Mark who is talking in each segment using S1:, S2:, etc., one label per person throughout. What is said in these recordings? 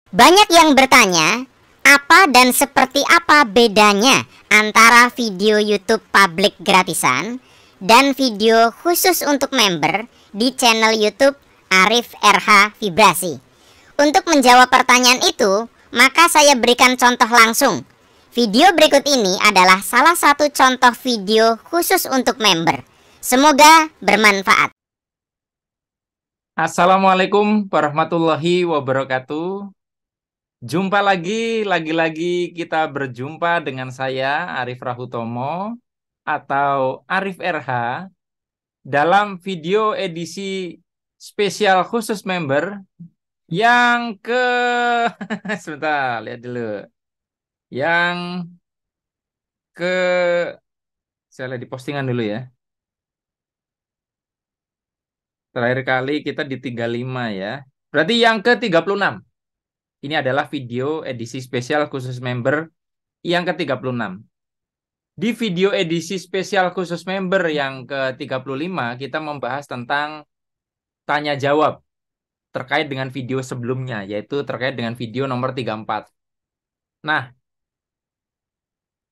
S1: Banyak yang bertanya, apa dan seperti apa bedanya antara video YouTube publik gratisan dan video khusus untuk member di channel YouTube Arif RH Vibrasi. Untuk menjawab pertanyaan itu, maka saya berikan contoh langsung. Video berikut ini adalah salah satu contoh video khusus untuk member. Semoga bermanfaat.
S2: Assalamualaikum warahmatullahi wabarakatuh. Jumpa lagi kita berjumpa dengan saya Arif Rahutomo atau Arif RH dalam video edisi spesial khusus member yang ke sebentar, lihat dulu. Yang ke saya lihat di postingan dulu ya. Terakhir kali kita di 35 ya. Berarti yang ke-36. Ini adalah video edisi spesial khusus member yang ke-36. Di video edisi spesial khusus member yang ke-35, kita membahas tentang tanya jawab terkait dengan video sebelumnya, yaitu terkait dengan video nomor 34. Nah,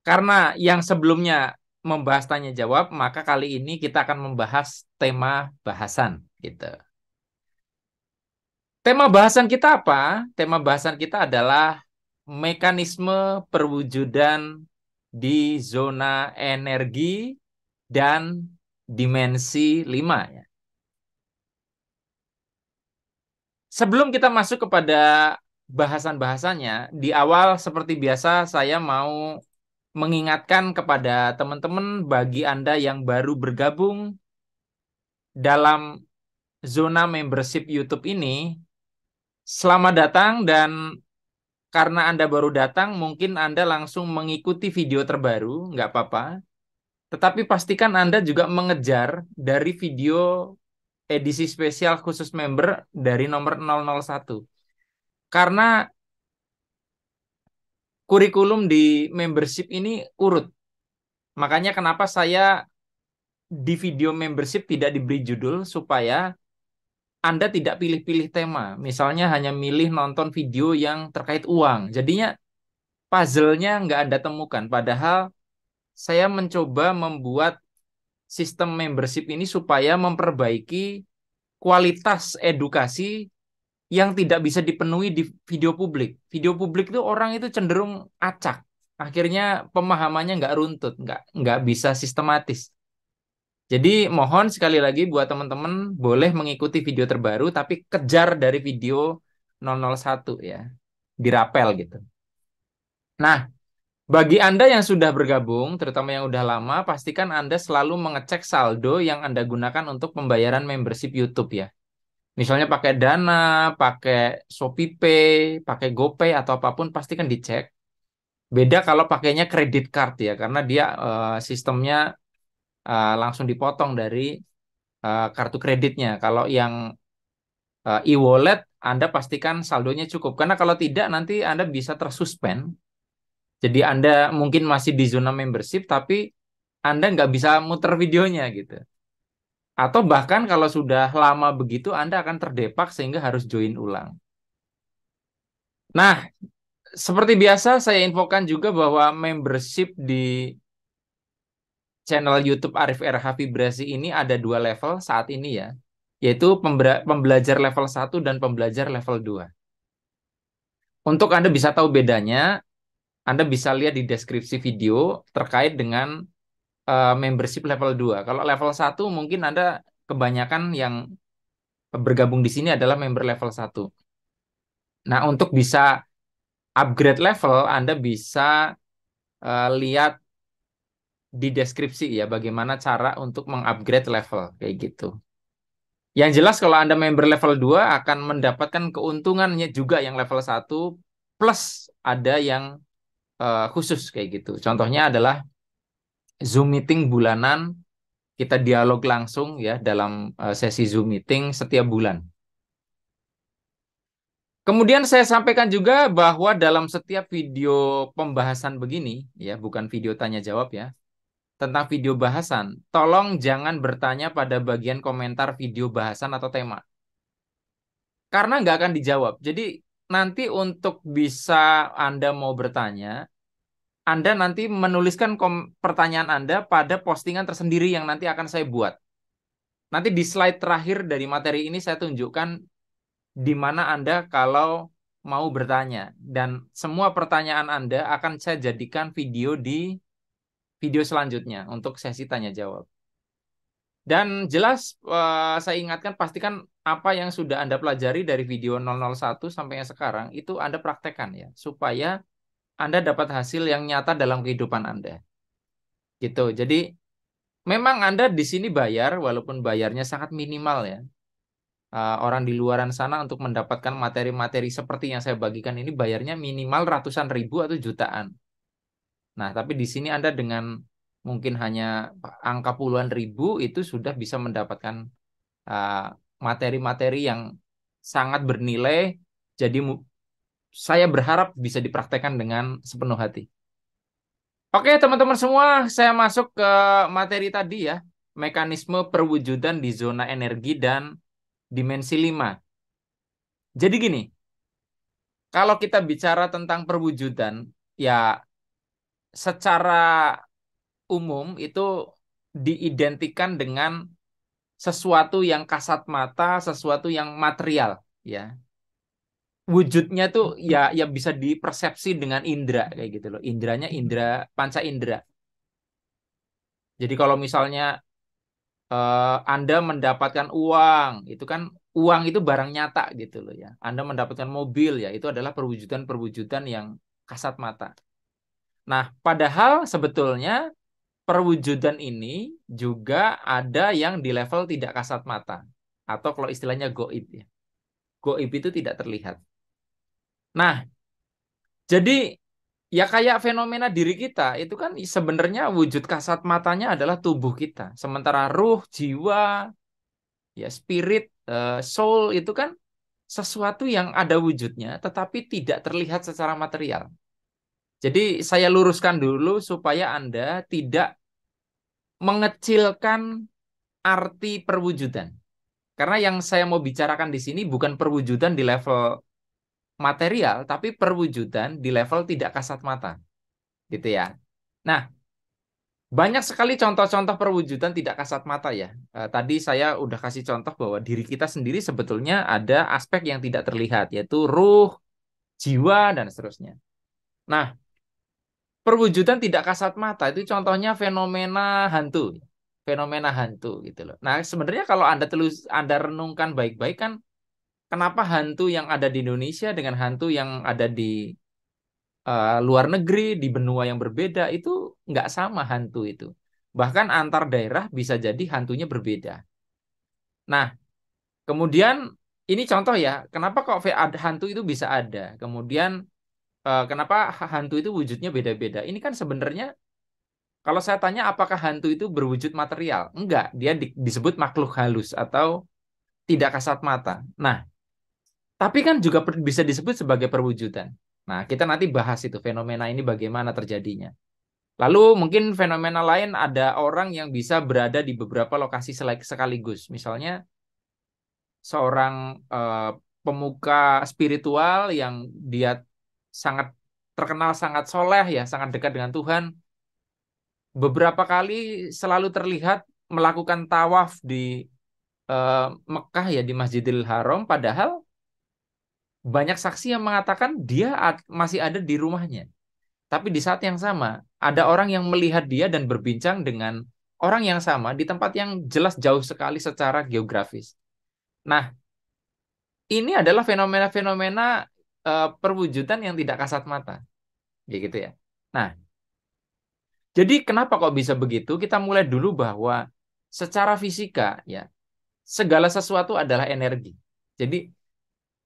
S2: karena yang sebelumnya membahas tanya jawab, maka kali ini kita akan membahas tema bahasan gitu. Tema bahasan kita apa? Tema bahasan kita adalah mekanisme perwujudan di zona energi dan dimensi 5 ya. Sebelum kita masuk kepada bahasan-bahasannya, di awal seperti biasa saya mau mengingatkan kepada teman-teman bagi Anda yang baru bergabung dalam zona membership YouTube ini, selamat datang. Dan karena Anda baru datang, mungkin Anda langsung mengikuti video terbaru, nggak apa-apa. Tetapi pastikan Anda juga mengejar dari video edisi spesial khusus member dari nomor 001. Karena kurikulum di membership ini urut. Makanya kenapa saya di video membership tidak diberi judul, supaya Anda tidak pilih-pilih tema. Misalnya hanya milih nonton video yang terkait uang. Jadinya puzzle-nya nggak Anda temukan. Padahal saya mencoba membuat sistem membership ini supaya memperbaiki kualitas edukasi yang tidak bisa dipenuhi di video publik. Video publik itu orang itu cenderung acak. Akhirnya pemahamannya nggak runtut, nggak bisa sistematis. Jadi mohon sekali lagi buat teman-teman boleh mengikuti video terbaru, tapi kejar dari video 001 ya. Dirapel gitu. Nah, bagi Anda yang sudah bergabung, terutama yang udah lama, pastikan Anda selalu mengecek saldo yang Anda gunakan untuk pembayaran membership YouTube ya. Misalnya pakai Dana, pakai ShopeePay, pakai GoPay atau apapun, pastikan dicek. Beda kalau pakainya kredit card ya, karena dia sistemnya langsung dipotong dari kartu kreditnya. Kalau yang e-wallet, Anda pastikan saldonya cukup. Karena kalau tidak, nanti Anda bisa tersuspend. Jadi Anda mungkin masih di zona membership, tapi Anda nggak bisa muter videonya gitu. Atau bahkan kalau sudah lama begitu, Anda akan terdepak sehingga harus join ulang. Nah, seperti biasa saya infokan juga bahwa membership di channel YouTube Arif RH Vibrasi ini ada 2 level saat ini ya, yaitu pembelajar level 1 dan pembelajar level 2. Untuk Anda bisa tahu bedanya, Anda bisa lihat di deskripsi video terkait dengan membership level 2. Kalau level 1 mungkin Anda kebanyakan yang bergabung di sini adalah member level 1. Nah, untuk bisa upgrade level, Anda bisa lihat di deskripsi ya bagaimana cara untuk mengupgrade level kayak gitu. Yang jelas kalau Anda member level 2 akan mendapatkan keuntungannya juga yang level 1 plus ada yang khusus kayak gitu. Contohnya adalah Zoom meeting bulanan, kita dialog langsung ya dalam sesi Zoom meeting setiap bulan. Kemudian saya sampaikan juga bahwa dalam setiap video pembahasan begini ya, bukan video tanya jawab ya, tentang video bahasan, tolong jangan bertanya pada bagian komentar video bahasan atau tema. Karena nggak akan dijawab. Jadi nanti untuk bisa Anda mau bertanya, Anda nanti menuliskan pertanyaan Anda pada postingan tersendiri yang nanti akan saya buat. Nanti di slide terakhir dari materi ini saya tunjukkan di mana Anda kalau mau bertanya. Dan semua pertanyaan Anda akan saya jadikan video di video selanjutnya untuk sesi tanya jawab. Dan jelas saya ingatkan pastikan apa yang sudah Anda pelajari dari video 001 sampai yang sekarang itu Anda praktekkan ya, supaya Anda dapat hasil yang nyata dalam kehidupan Anda. Gitu. Jadi memang Anda di sini bayar walaupun bayarnya sangat minimal ya. Orang di luaran sana untuk mendapatkan materi-materi seperti yang saya bagikan ini bayarnya minimal ratusan ribu atau jutaan. Nah, tapi di sini Anda dengan mungkin hanya angka puluhan ribu itu sudah bisa mendapatkan uh, materi-materi yang sangat bernilai. Jadi saya berharap bisa dipraktekkan dengan sepenuh hati. Oke, teman-teman semua, saya masuk ke materi tadi ya. Mekanisme perwujudan di zona energi dan dimensi 5. Jadi gini, kalau kita bicara tentang perwujudan, ya secara umum itu diidentikan dengan sesuatu yang kasat mata, sesuatu yang material, ya. Wujudnya tuh ya bisa dipersepsi dengan indera kayak gitu loh. Indranya indra panca indera. Jadi kalau misalnya Anda mendapatkan uang, itu kan uang itu barang nyata gitu loh ya. Anda mendapatkan mobil ya, itu adalah perwujudan-perwujudan yang kasat mata. Nah, padahal sebetulnya perwujudan ini juga ada yang di level tidak kasat mata. Atau kalau istilahnya goib ya. Goib itu tidak terlihat. Nah, jadi ya kayak fenomena diri kita itu kan sebenarnya wujud kasat matanya adalah tubuh kita. Sementara ruh, jiwa, ya spirit, soul itu kan sesuatu yang ada wujudnya tetapi tidak terlihat secara material. Jadi saya luruskan dulu supaya Anda tidak mengecilkan arti perwujudan. Karena yang saya mau bicarakan di sini bukan perwujudan di level material, tapi perwujudan di level tidak kasat mata, gitu ya. Nah, banyak sekali contoh-contoh perwujudan tidak kasat mata ya. Tadi saya udah kasih contoh bahwa diri kita sendiri sebetulnya ada aspek yang tidak terlihat, yaitu ruh, jiwa, dan seterusnya. Nah, perwujudan tidak kasat mata itu contohnya fenomena hantu. Fenomena hantu gitu loh. Nah, sebenarnya kalau Anda renungkan baik-baik kan kenapa hantu yang ada di Indonesia dengan hantu yang ada di luar negeri, di benua yang berbeda itu nggak sama hantu itu. Bahkan antar daerah bisa jadi hantunya berbeda. Nah, kemudian ini contoh ya, kenapa kok hantu itu bisa ada? Kemudian kenapa hantu itu wujudnya beda-beda? Ini kan sebenarnya kalau saya tanya apakah hantu itu berwujud material? Enggak, dia disebut makhluk halus atau tidak kasat mata. Nah, tapi kan juga bisa disebut sebagai perwujudan. Nah, kita nanti bahas itu fenomena ini bagaimana terjadinya. Lalu mungkin fenomena lain ada orang yang bisa berada di beberapa lokasi sekaligus. Misalnya seorang eh, pemuka spiritual yang dia sangat terkenal sangat soleh ya, sangat dekat dengan Tuhan. Beberapa kali selalu terlihat melakukan tawaf di eh, Mekah ya di Masjidil Haram, padahal banyak saksi yang mengatakan dia masih ada di rumahnya. Tapi di saat yang sama, ada orang yang melihat dia dan berbincang dengan orang yang sama di tempat yang jelas jauh sekali secara geografis. Nah, ini adalah fenomena-fenomena perwujudan yang tidak kasat mata. Ya gitu ya. Nah, jadi kenapa kok bisa begitu? Kita mulai dulu bahwa secara fisika ya, segala sesuatu adalah energi. Jadi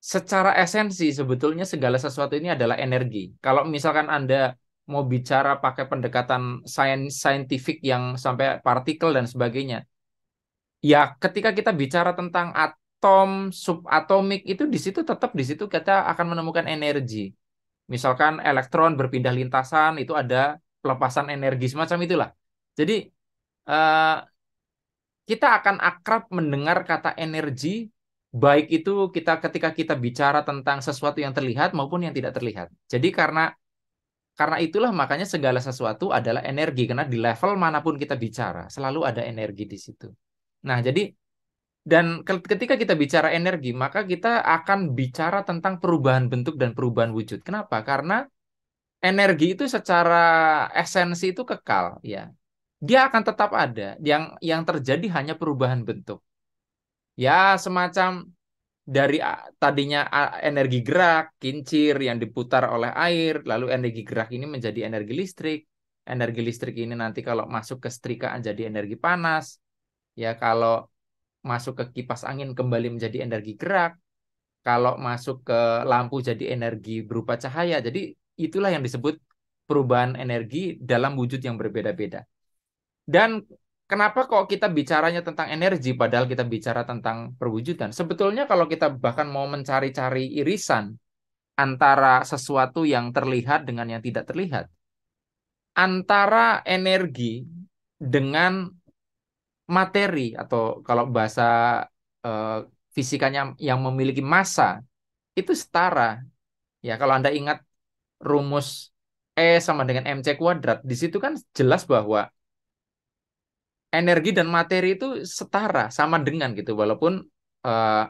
S2: secara esensi sebetulnya segala sesuatu ini adalah energi. Kalau misalkan Anda mau bicara pakai pendekatan saintifik yang sampai partikel dan sebagainya, ya ketika kita bicara tentang atom, subatomik itu di situ tetap di situ kita akan menemukan energi. Misalkan elektron berpindah lintasan itu ada pelepasan energi semacam itulah. Jadi eh, kita akan akrab mendengar kata energi Baik itu ketika kita bicara tentang sesuatu yang terlihat maupun yang tidak terlihat. Jadi karena itulah makanya segala sesuatu adalah energi, karena di level manapun kita bicara selalu ada energi di situ. Nah, jadi ketika kita bicara energi, maka kita akan bicara tentang perubahan bentuk dan perubahan wujud. Kenapa? Karena energi itu secara esensi itu kekal, ya. Dia akan tetap ada. Yang terjadi hanya perubahan bentuk. Ya, semacam dari tadinya energi gerak, kincir yang diputar oleh air, lalu energi gerak ini menjadi energi listrik. Energi listrik ini nanti kalau masuk ke setrikaan jadi energi panas. Ya, kalau masuk ke kipas angin kembali menjadi energi gerak. Kalau masuk ke lampu jadi energi berupa cahaya. Jadi itulah yang disebut perubahan energi dalam wujud yang berbeda-beda. Dan kenapa kok kita bicaranya tentang energi padahal kita bicara tentang perwujudan? Sebetulnya kalau kita bahkan mau mencari-cari irisan antara sesuatu yang terlihat dengan yang tidak terlihat, antara energi dengan materi atau kalau bahasa eh, fisikanya yang memiliki massa itu setara. Ya, kalau Anda ingat rumus E sama dengan mc kuadrat, di situ kan jelas bahwa energi dan materi itu setara, sama dengan gitu. Walaupun eh,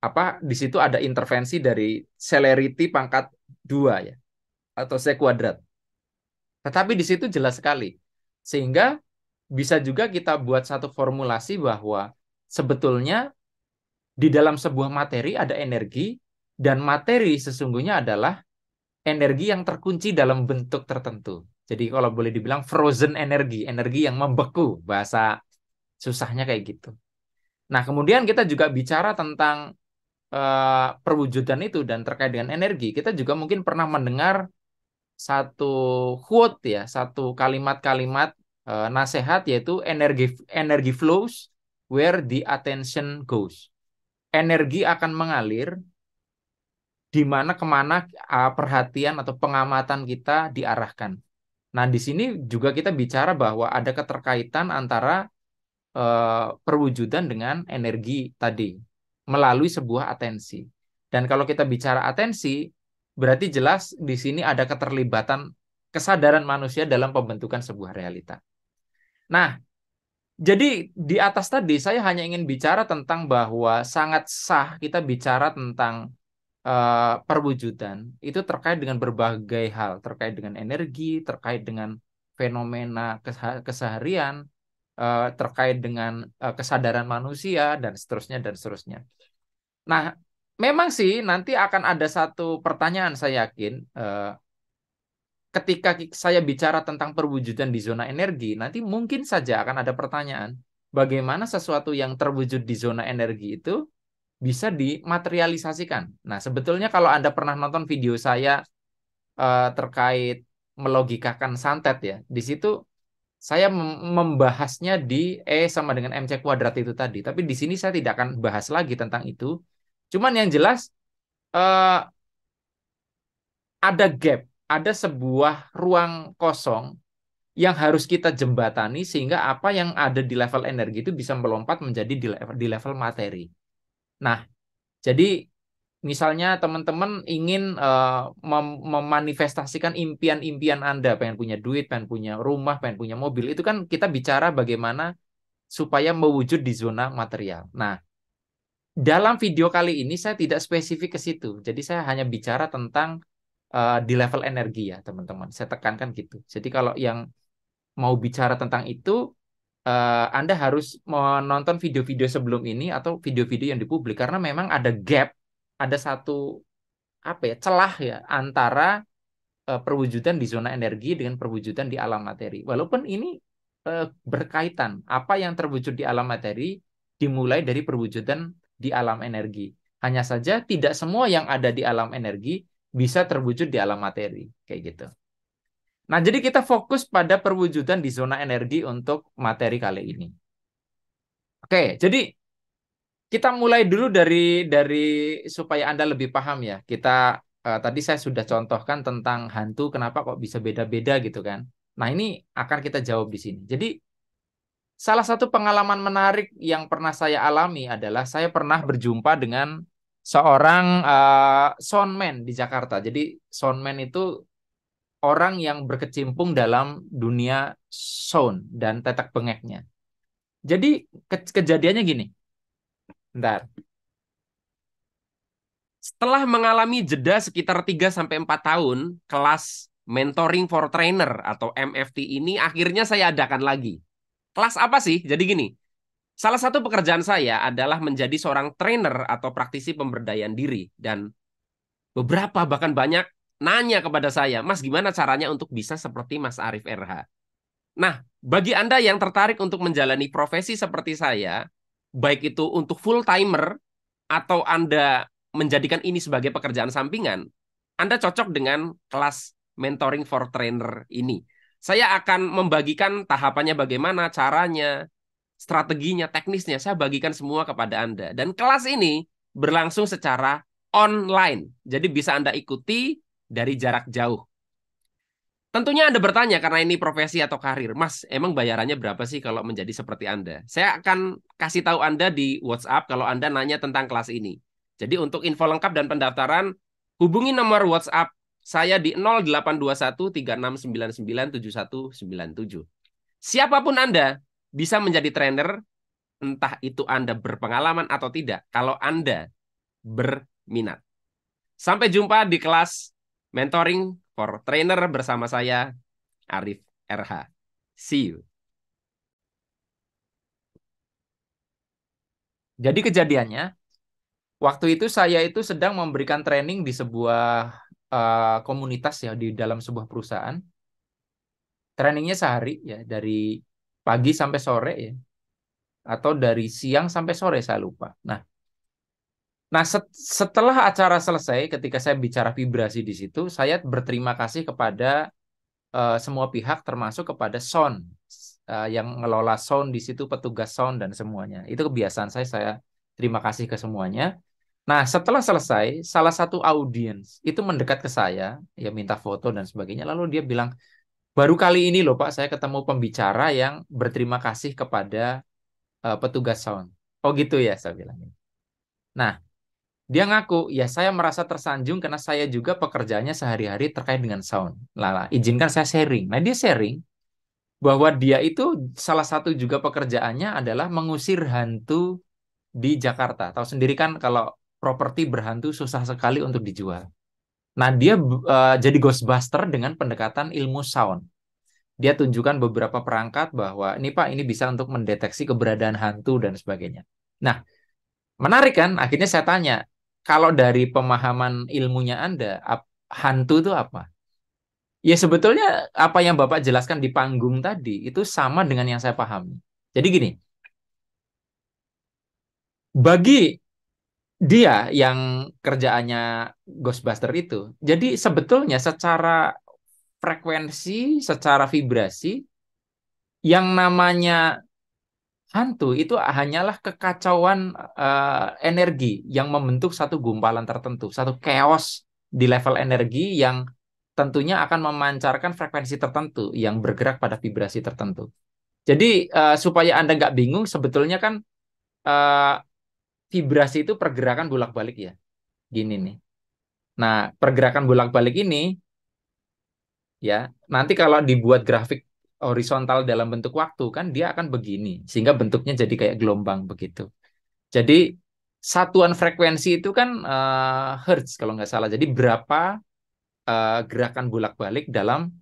S2: apa di situ ada intervensi dari celerity pangkat 2 ya atau c kuadrat. Tetapi di situ jelas sekali. Sehingga bisa juga kita buat satu formulasi bahwa sebetulnya di dalam sebuah materi ada energi dan materi sesungguhnya adalah energi yang terkunci dalam bentuk tertentu. Jadi kalau boleh dibilang frozen energi, energi yang membeku, bahasa susahnya kayak gitu. Nah, kemudian kita juga bicara tentang perwujudan itu dan terkait dengan energi. Kita juga mungkin pernah mendengar satu quote ya, satu kalimat-kalimat nasihat yaitu energi flows where the attention goes. Energi akan mengalir di mana kemana perhatian atau pengamatan kita diarahkan. Nah, di sini juga kita bicara bahwa ada keterkaitan antara perwujudan dengan energi tadi melalui sebuah atensi. Dan kalau kita bicara atensi, berarti jelas di sini ada keterlibatan kesadaran manusia dalam pembentukan sebuah realita. Nah, jadi di atas tadi saya hanya ingin bicara tentang bahwa sangat sah kita bicara tentang perwujudan itu terkait dengan berbagai hal, terkait dengan energi, terkait dengan fenomena keseharian, terkait dengan kesadaran manusia dan seterusnya dan seterusnya. Nah, memang sih nanti akan ada satu pertanyaan saya yakin ketika saya bicara tentang perwujudan di zona energi, nanti mungkin saja akan ada pertanyaan, bagaimana sesuatu yang terwujud di zona energi itu bisa dimaterialisasikan. Nah, sebetulnya kalau Anda pernah nonton video saya terkait melogikakan santet ya, di situ saya membahasnya di E sama dengan MC kuadrat itu tadi. Tapi di sini saya tidak akan bahas lagi tentang itu. Cuman yang jelas eh, ada gap, ada sebuah ruang kosong yang harus kita jembatani sehingga apa yang ada di level energi itu bisa melompat menjadi di level materi. Nah, jadi misalnya teman-teman ingin memanifestasikan impian-impian Anda, pengen punya duit, pengen punya rumah, pengen punya mobil, itu kan kita bicara bagaimana supaya mewujud di zona material. Nah, dalam video kali ini saya tidak spesifik ke situ. Jadi saya hanya bicara tentang di level energi ya, teman-teman. Saya tekankan gitu. Jadi kalau yang mau bicara tentang itu, Anda harus menonton video-video sebelum ini atau video-video yang dipublik karena memang ada gap, ada satu apa ya celah ya antara perwujudan di zona energi dengan perwujudan di alam materi. Walaupun ini berkaitan, apa yang terwujud di alam materi dimulai dari perwujudan di alam energi. Hanya saja tidak semua yang ada di alam energi bisa terwujud di alam materi, kayak gitu. Nah, jadi kita fokus pada perwujudan di zona energi untuk materi kali ini. Oke, jadi kita mulai dulu dari supaya Anda lebih paham ya. Kita tadi saya sudah contohkan tentang hantu kenapa kok bisa beda-beda gitu kan. Nah, ini akan kita jawab di sini. Jadi Salah satu pengalaman menarik yang pernah saya alami adalah saya pernah berjumpa dengan seorang soundman di Jakarta. Jadi soundman itu orang yang berkecimpung dalam dunia sound dan tetek bengeknya. Jadi kejadiannya gini. Bentar.
S3: Setelah mengalami jeda sekitar 3 sampai 4 tahun, kelas Mentoring for Trainer atau MFT ini akhirnya saya adakan lagi. Kelas apa sih? Jadi gini, salah satu pekerjaan saya adalah menjadi seorang trainer atau praktisi pemberdayaan diri. Dan beberapa bahkan banyak nanya kepada saya, Mas gimana caranya untuk bisa seperti Mas Arif RH? Nah, bagi Anda yang tertarik untuk menjalani profesi seperti saya, baik itu untuk full timer atau Anda menjadikan ini sebagai pekerjaan sampingan, Anda cocok dengan kelas Mentoring for Trainer ini. Saya akan membagikan tahapannya bagaimana, caranya, strateginya, teknisnya. Saya bagikan semua kepada Anda. Dan kelas ini berlangsung secara online. Jadi bisa Anda ikuti dari jarak jauh. Tentunya Anda bertanya karena ini profesi atau karir. Mas, emang bayarannya berapa sih kalau menjadi seperti Anda? Saya akan kasih tahu Anda di WhatsApp kalau Anda nanya tentang kelas ini. Jadi untuk info lengkap dan pendaftaran, hubungi nomor WhatsApp saya di 082136997197. Siapapun Anda bisa menjadi trainer, entah itu Anda berpengalaman atau tidak, kalau Anda berminat. Sampai jumpa di kelas Mentoring for Trainer bersama saya, Arif RH. See you.
S2: Jadi kejadiannya, waktu itu saya itu sedang memberikan training di sebuah komunitas ya di dalam sebuah perusahaan. Trainingnya sehari ya dari pagi sampai sore ya, atau dari siang sampai sore saya lupa. Nah, setelah acara selesai, ketika saya bicara vibrasi di situ, saya berterima kasih kepada semua pihak, termasuk kepada sound yang ngelola sound di situ, petugas sound dan semuanya. Itu kebiasaan saya terima kasih ke semuanya. Nah, setelah selesai, salah satu audiens itu mendekat ke saya, ya minta foto dan sebagainya. Lalu dia bilang, baru kali ini loh Pak, saya ketemu pembicara yang berterima kasih kepada petugas sound. Oh gitu ya, saya bilang. Nah, dia ngaku, ya saya merasa tersanjung karena saya juga pekerjaannya sehari-hari terkait dengan sound. Lala, izinkan saya sharing. Nah, dia sharing bahwa dia itu salah satu juga pekerjaannya adalah mengusir hantu di Jakarta. Tahu sendiri kan kalau properti berhantu susah sekali untuk dijual. Nah, dia jadi ghostbuster dengan pendekatan ilmu sound. Dia tunjukkan beberapa perangkat bahwa ini Pak, ini bisa untuk mendeteksi keberadaan hantu dan sebagainya. Nah, menarik kan? Akhirnya saya tanya, kalau dari pemahaman ilmunya Anda, hantu itu apa? Ya sebetulnya apa yang Bapak jelaskan di panggung tadi itu sama dengan yang saya pahami. Jadi gini, bagi dia yang kerjaannya Ghostbuster itu, jadi sebetulnya secara frekuensi, secara vibrasi, yang namanya hantu itu hanyalah kekacauan energi yang membentuk satu gumpalan tertentu, satu chaos di level energi yang tentunya akan memancarkan frekuensi tertentu yang bergerak pada vibrasi tertentu. Jadi supaya Anda nggak bingung, sebetulnya kan eh, vibrasi itu pergerakan bolak-balik ya. Gini nih. Nah, pergerakan bolak-balik ini ya, nanti kalau dibuat grafik horizontal dalam bentuk waktu kan dia akan begini, sehingga bentuknya jadi kayak gelombang begitu. Jadi satuan frekuensi itu kan hertz kalau nggak salah. Jadi berapa gerakan bolak-balik dalam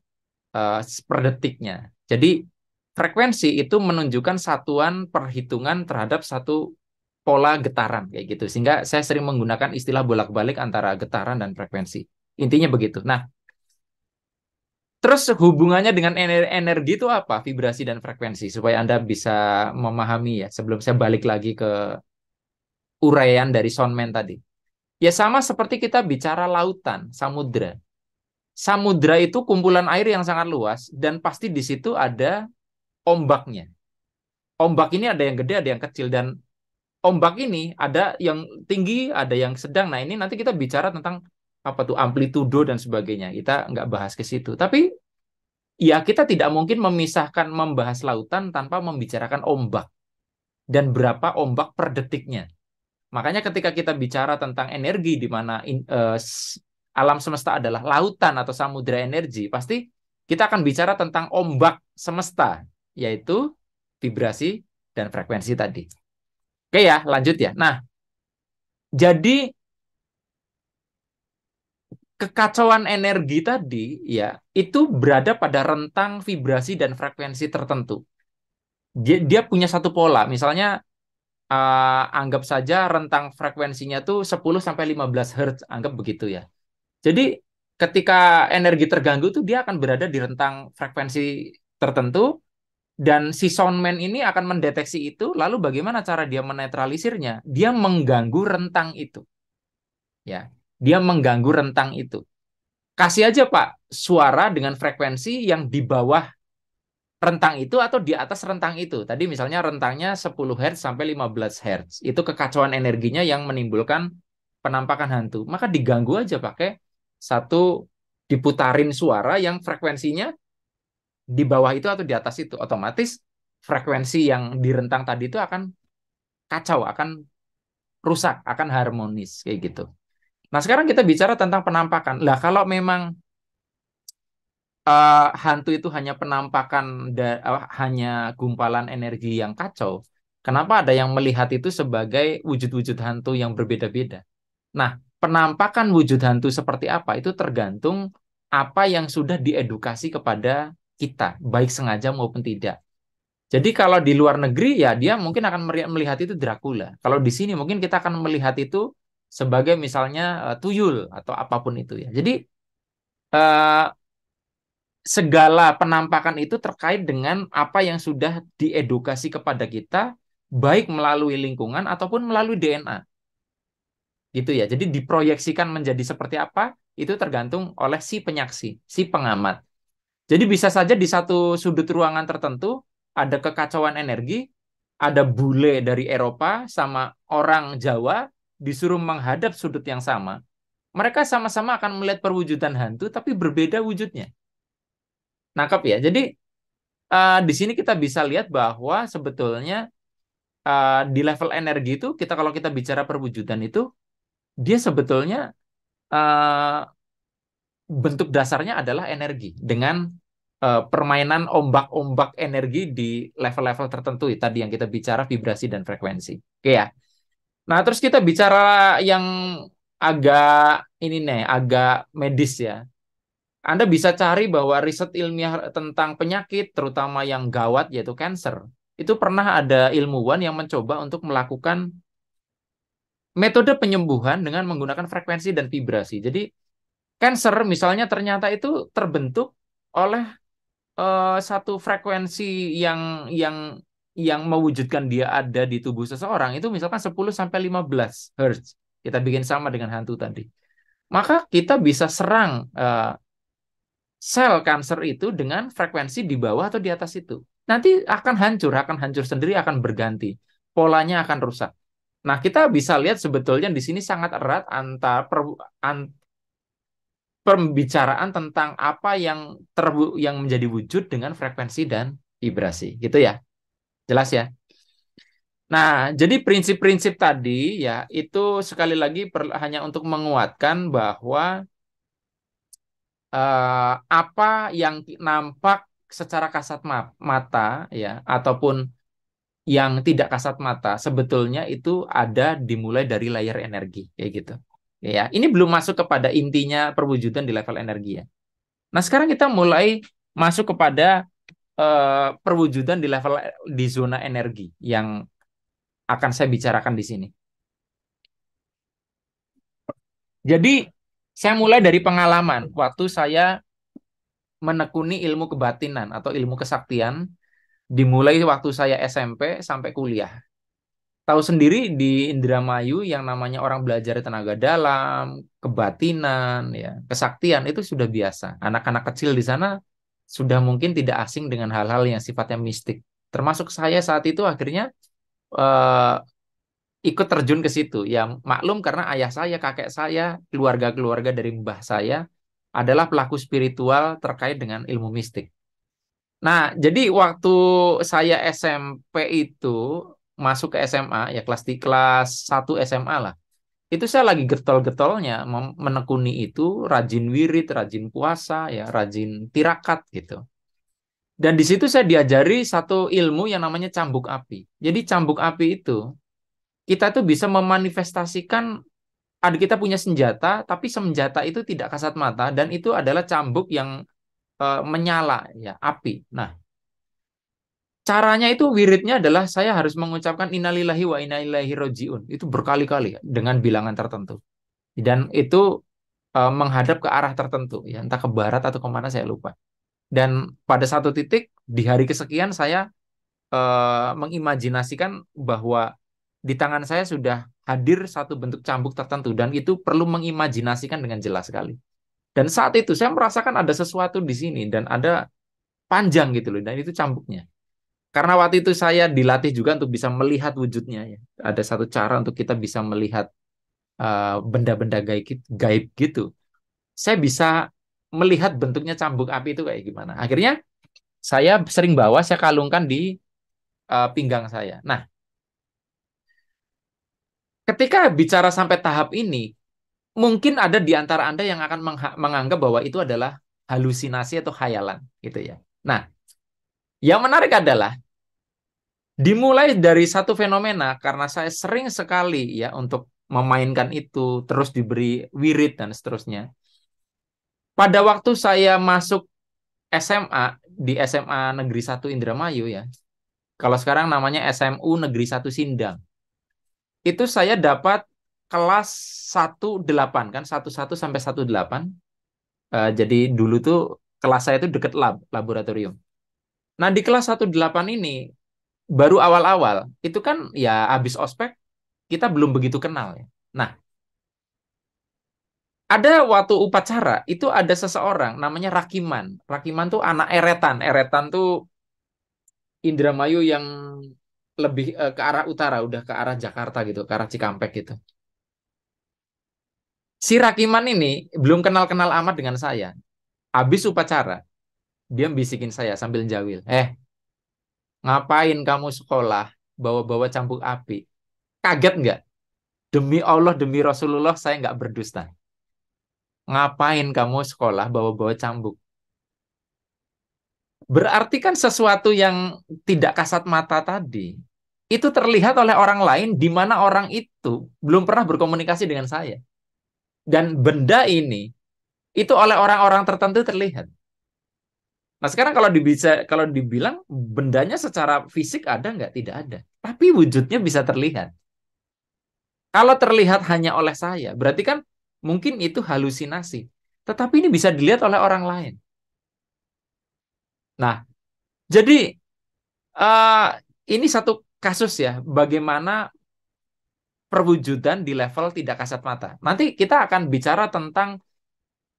S2: per detiknya. Jadi frekuensi itu menunjukkan satuan perhitungan terhadap satu pola getaran kayak gitu. Sehingga saya sering menggunakan istilah bolak-balik antara getaran dan frekuensi. Intinya begitu. Nah, terus hubungannya dengan energi itu apa? Vibrasi dan frekuensi supaya Anda bisa memahami ya sebelum saya balik lagi ke uraian dari Soundman tadi. Ya sama seperti kita bicara lautan, samudra. Samudra itu kumpulan air yang sangat luas dan pasti di situ ada ombaknya. Ombak ini ada yang gede, ada yang kecil dan ombak ini ada yang tinggi, ada yang sedang. Nah, ini nanti kita bicara tentang apa tuh amplitudo dan sebagainya. Kita nggak bahas ke situ. Tapi ya kita tidak mungkin memisahkan membahas lautan tanpa membicarakan ombak dan berapa ombak per detiknya. Makanya ketika kita bicara tentang energi di mana alam semesta adalah lautan atau samudra energi, pasti kita akan bicara tentang ombak semesta, yaitu vibrasi dan frekuensi tadi. Oke ya, lanjut ya. Nah, jadi kekacauan energi tadi ya itu berada pada rentang vibrasi dan frekuensi tertentu. Dia punya satu pola, misalnya anggap saja rentang frekuensinya tuh 10 sampai 15 Hz, anggap begitu ya. Jadi ketika energi terganggu tuh dia akan berada di rentang frekuensi tertentu dan si soundman ini akan mendeteksi itu, lalu bagaimana cara dia menetralisirnya? Dia mengganggu rentang itu. Ya, dia mengganggu rentang itu. Kasih aja Pak suara dengan frekuensi yang di bawah rentang itu atau di atas rentang itu. Tadi misalnya rentangnya 10 Hz sampai 15 Hz. Itu kekacauan energinya yang menimbulkan penampakan hantu. Maka diganggu aja pakai satu diputarin suara yang frekuensinya di bawah itu atau di atas itu. Otomatis frekuensi yang di rentang tadi itu akan kacau, akan rusak, akan harmonis kayak gitu. Nah, sekarang kita bicara tentang penampakan. Lah, kalau memang hantu itu hanya penampakan, hanya gumpalan energi yang kacau, kenapa ada yang melihat itu sebagai wujud-wujud hantu yang berbeda-beda? Nah, penampakan wujud hantu seperti apa itu tergantung apa yang sudah diedukasi kepada kita, baik sengaja maupun tidak. Jadi kalau di luar negeri ya dia mungkin akan melihat itu Dracula. Kalau di sini mungkin kita akan melihat itu sebagai misalnya tuyul atau apapun itu ya. Jadi eh, segala penampakan itu terkait dengan apa yang sudah diedukasi kepada kita, baik melalui lingkungan ataupun melalui DNA. Gitu ya. Jadi diproyeksikan menjadi seperti apa, itu tergantung oleh si penyaksi, si pengamat. Jadi bisa saja di satu sudut ruangan tertentu ada kekacauan energi, ada bule dari Eropa sama orang Jawa disuruh menghadap sudut yang sama. Mereka sama-sama akan melihat perwujudan hantu, tapi berbeda wujudnya. Nangkap ya? Jadi di sini kita bisa lihat bahwa sebetulnya di level energi itu kalau kita bicara perwujudan itu dia sebetulnya bentuk dasarnya adalah energi dengan permainan ombak-ombak energi di level-level tertentu tadi yang kita bicara vibrasi dan frekuensi. Oke ya. Nah, terus kita bicara yang agak ini nih, agak medis ya. Anda bisa cari bahwa riset ilmiah tentang penyakit, terutama yang gawat yaitu kanker, itu pernah ada ilmuwan yang mencoba untuk melakukan metode penyembuhan dengan menggunakan frekuensi dan vibrasi. Jadi kanker misalnya ternyata itu terbentuk oleh satu frekuensi yang mewujudkan dia ada di tubuh seseorang itu misalkan 10 sampai 15 Hz. Kita bikin sama dengan hantu tadi. Maka kita bisa serang sel kanker itu dengan frekuensi di bawah atau di atas itu. Nanti akan hancur sendiri, akan berganti. Polanya akan rusak. Nah, kita bisa lihat sebetulnya di sini sangat erat antara pembicaraan tentang apa yang menjadi wujud dengan frekuensi dan vibrasi, gitu ya. Jelas ya? Nah, jadi prinsip-prinsip tadi ya itu sekali lagi hanya untuk menguatkan bahwa apa yang nampak secara kasat mata ya ataupun yang tidak kasat mata sebetulnya itu ada dimulai dari layer energi kayak gitu. Ya, ini belum masuk kepada intinya perwujudan di level energi ya. Nah, sekarang kita mulai masuk kepada perwujudan di level di zona energi yang akan saya bicarakan di sini. Jadi, saya mulai dari pengalaman waktu saya menekuni ilmu kebatinan atau ilmu kesaktian dimulai waktu saya SMP sampai kuliah. Tahu sendiri di Indramayu yang namanya orang belajar tenaga dalam, kebatinan, ya, kesaktian itu sudah biasa. Anak-anak kecil di sana sudah mungkin tidak asing dengan hal-hal yang sifatnya mistik. Termasuk saya saat itu akhirnya eh, ikut terjun ke situ. Ya maklum karena ayah saya, kakek saya, keluarga-keluarga dari mbah saya adalah pelaku spiritual terkait dengan ilmu mistik. Nah, jadi waktu saya SMP itu masuk ke SMA ya kelas 1 SMA lah. Itu saya lagi getol-getolnya menekuni itu, rajin wirid, rajin puasa ya, rajin tirakat gitu. Dan di situ saya diajari satu ilmu yang namanya cambuk api. Jadi cambuk api itu kita tuh bisa memanifestasikan ada kita punya senjata, tapi senjata itu tidak kasat mata dan itu adalah cambuk yang menyala ya, api. Nah, caranya itu wiridnya adalah saya harus mengucapkan innalillahi wa inna ilaihi rojiun. Itu berkali-kali ya, dengan bilangan tertentu. Dan itu menghadap ke arah tertentu ya, entah ke barat atau kemana saya lupa. Dan pada satu titik di hari kesekian saya mengimajinasikan bahwa di tangan saya sudah hadir satu bentuk cambuk tertentu dan itu perlu mengimajinasikan dengan jelas sekali. Dan saat itu saya merasakan ada sesuatu di sini dan ada panjang gitu loh dan itu cambuknya. Karena waktu itu saya dilatih juga untuk bisa melihat wujudnya ya. Ada satu cara untuk kita bisa melihat benda-benda gaib gitu. Saya bisa melihat bentuknya cambuk api itu kayak gimana. Akhirnya saya sering bawa, saya kalungkan di pinggang saya. Nah, ketika bicara sampai tahap ini, mungkin ada di antara Anda yang akan menganggap bahwa itu adalah halusinasi atau khayalan, gitu ya. Nah, yang menarik adalah dimulai dari satu fenomena karena saya sering sekali ya untuk memainkan itu, terus diberi wirid dan seterusnya. Pada waktu saya masuk SMA di SMA Negeri 1 Indramayu ya. Kalau sekarang namanya SMU Negeri 1 Sindang. Itu saya dapat kelas 18 kan 11 sampai 18. Jadi dulu tuh kelas saya itu deket laboratorium. Nah, di kelas 18 ini baru awal-awal itu kan ya habis ospek kita belum begitu kenal ya. Nah, ada waktu upacara itu ada seseorang namanya Rakiman. Rakiman tuh anak Eretan. Eretan tuh Indramayu yang lebih ke arah utara, udah ke arah Jakarta gitu, ke arah Cikampek gitu. Si Rakiman ini belum kenal-kenal amat dengan saya. Habis upacara, dia bisikin saya sambil jawil. Ngapain kamu sekolah bawa-bawa cambuk api? Kaget nggak? Demi Allah, demi Rasulullah, saya nggak berdusta. Ngapain kamu sekolah bawa-bawa cambuk? Berarti kan sesuatu yang tidak kasat mata tadi, itu terlihat oleh orang lain di mana orang itu belum pernah berkomunikasi dengan saya. Dan benda ini, itu oleh orang-orang tertentu terlihat. Nah sekarang kalau dibilang bendanya secara fisik ada nggak? Tidak ada. Tapi wujudnya bisa terlihat. Kalau terlihat hanya oleh saya, berarti kan mungkin itu halusinasi. Tetapi ini bisa dilihat oleh orang lain. Nah, jadi eh, ini satu kasus ya, bagaimana perwujudan di level tidak kasat mata. Nanti kita akan bicara tentang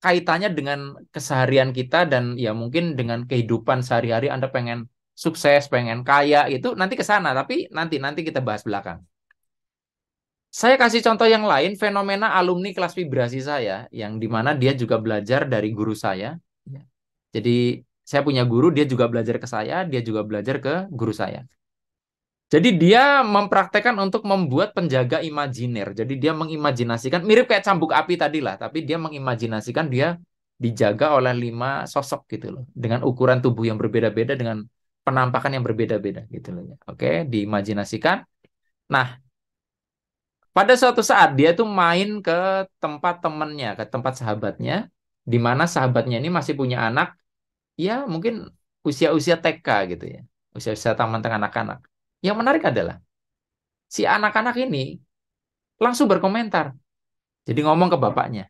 S2: kaitannya dengan keseharian kita dan ya mungkin dengan kehidupan sehari-hari Anda pengen sukses, pengen kaya itu nanti ke sana, tapi nanti kita bahas belakang. Saya kasih contoh yang lain, fenomena alumni kelas vibrasi saya, yang dimana dia juga belajar dari guru saya. Jadi saya punya guru, dia juga belajar ke saya, dia juga belajar ke guru saya. Jadi dia mempraktekkan untuk membuat penjaga imajiner. Jadi dia mengimajinasikan, mirip kayak cambuk api tadi lah, tapi dia mengimajinasikan dia dijaga oleh 5 sosok gitu loh. Dengan ukuran tubuh yang berbeda-beda, dengan penampakan yang berbeda-beda gitu loh. Oke, diimajinasikan. Nah, pada suatu saat dia tuh main ke tempat temennya, ke tempat sahabatnya, di mana sahabatnya ini masih punya anak, ya mungkin usia-usia TK gitu ya, usia-usia taman kanak-kanak. Yang menarik adalah si anak-anak ini langsung berkomentar. Jadi ngomong ke bapaknya,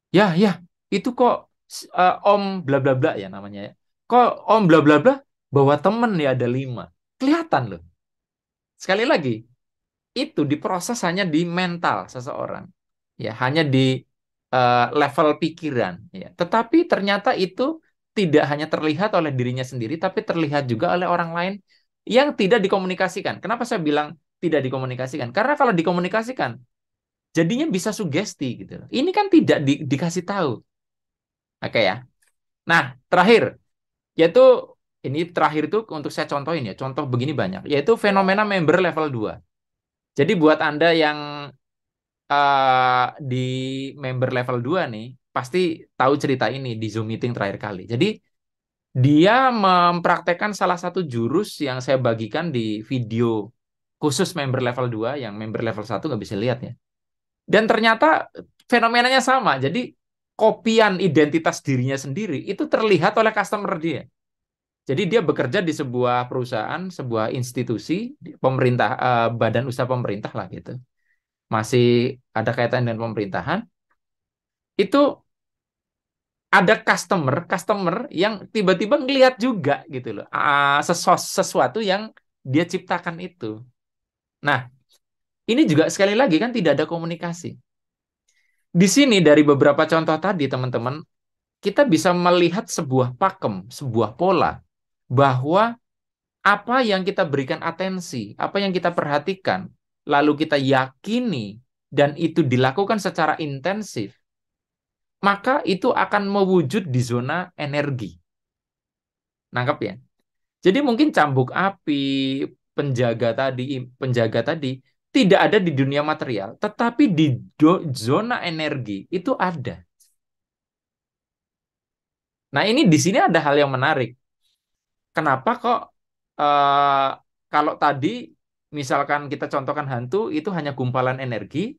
S2: ya, itu kok Om bla bla bla ya namanya ya. Kok Om bla bla bla bawa temen ya ada 5. Kelihatan loh. Sekali lagi, itu diproses hanya di mental seseorang. Ya, hanya di level pikiran. Ya. Tetapi ternyata itu tidak hanya terlihat oleh dirinya sendiri, tapi terlihat juga oleh orang lain yang tidak dikomunikasikan. Kenapa saya bilang tidak dikomunikasikan? Karena kalau dikomunikasikan, jadinya bisa sugesti gitu loh. Ini kan tidak dikasih tahu. Oke ya. Nah, terakhir yaitu Ini terakhir itu untuk saya contohin ya. Contoh begini banyak, yaitu fenomena member level 2. Jadi buat Anda yang di member level 2 nih, pasti tahu cerita ini di Zoom meeting terakhir kali. Jadi dia mempraktekkan salah satu jurus yang saya bagikan di video khusus member level 2, yang member level 1 nggak bisa lihat ya. Dan ternyata fenomenanya sama. Jadi kopian identitas dirinya sendiri itu terlihat oleh customer dia. Jadi dia bekerja di sebuah perusahaan, sebuah institusi, pemerintah, badan usaha pemerintah lah gitu. Masih ada kaitan dengan pemerintahan. Itu ada customer yang tiba-tiba ngelihat juga gitu loh, sesuatu yang dia ciptakan itu. Nah, ini juga sekali lagi kan tidak ada komunikasi. Di sini dari beberapa contoh tadi teman-teman, kita bisa melihat sebuah pakem, sebuah pola bahwa apa yang kita berikan atensi, apa yang kita perhatikan, lalu kita yakini dan itu dilakukan secara intensif, maka itu akan mewujud di zona energi. Nangkep ya? Jadi mungkin cambuk api, penjaga tadi, penjaga tadi tidak ada di dunia material, tetapi di zona energi itu ada. Nah, ini di sini ada hal yang menarik. Kenapa kok eh, kalau tadi misalkan kita contohkan hantu itu hanya gumpalan energi,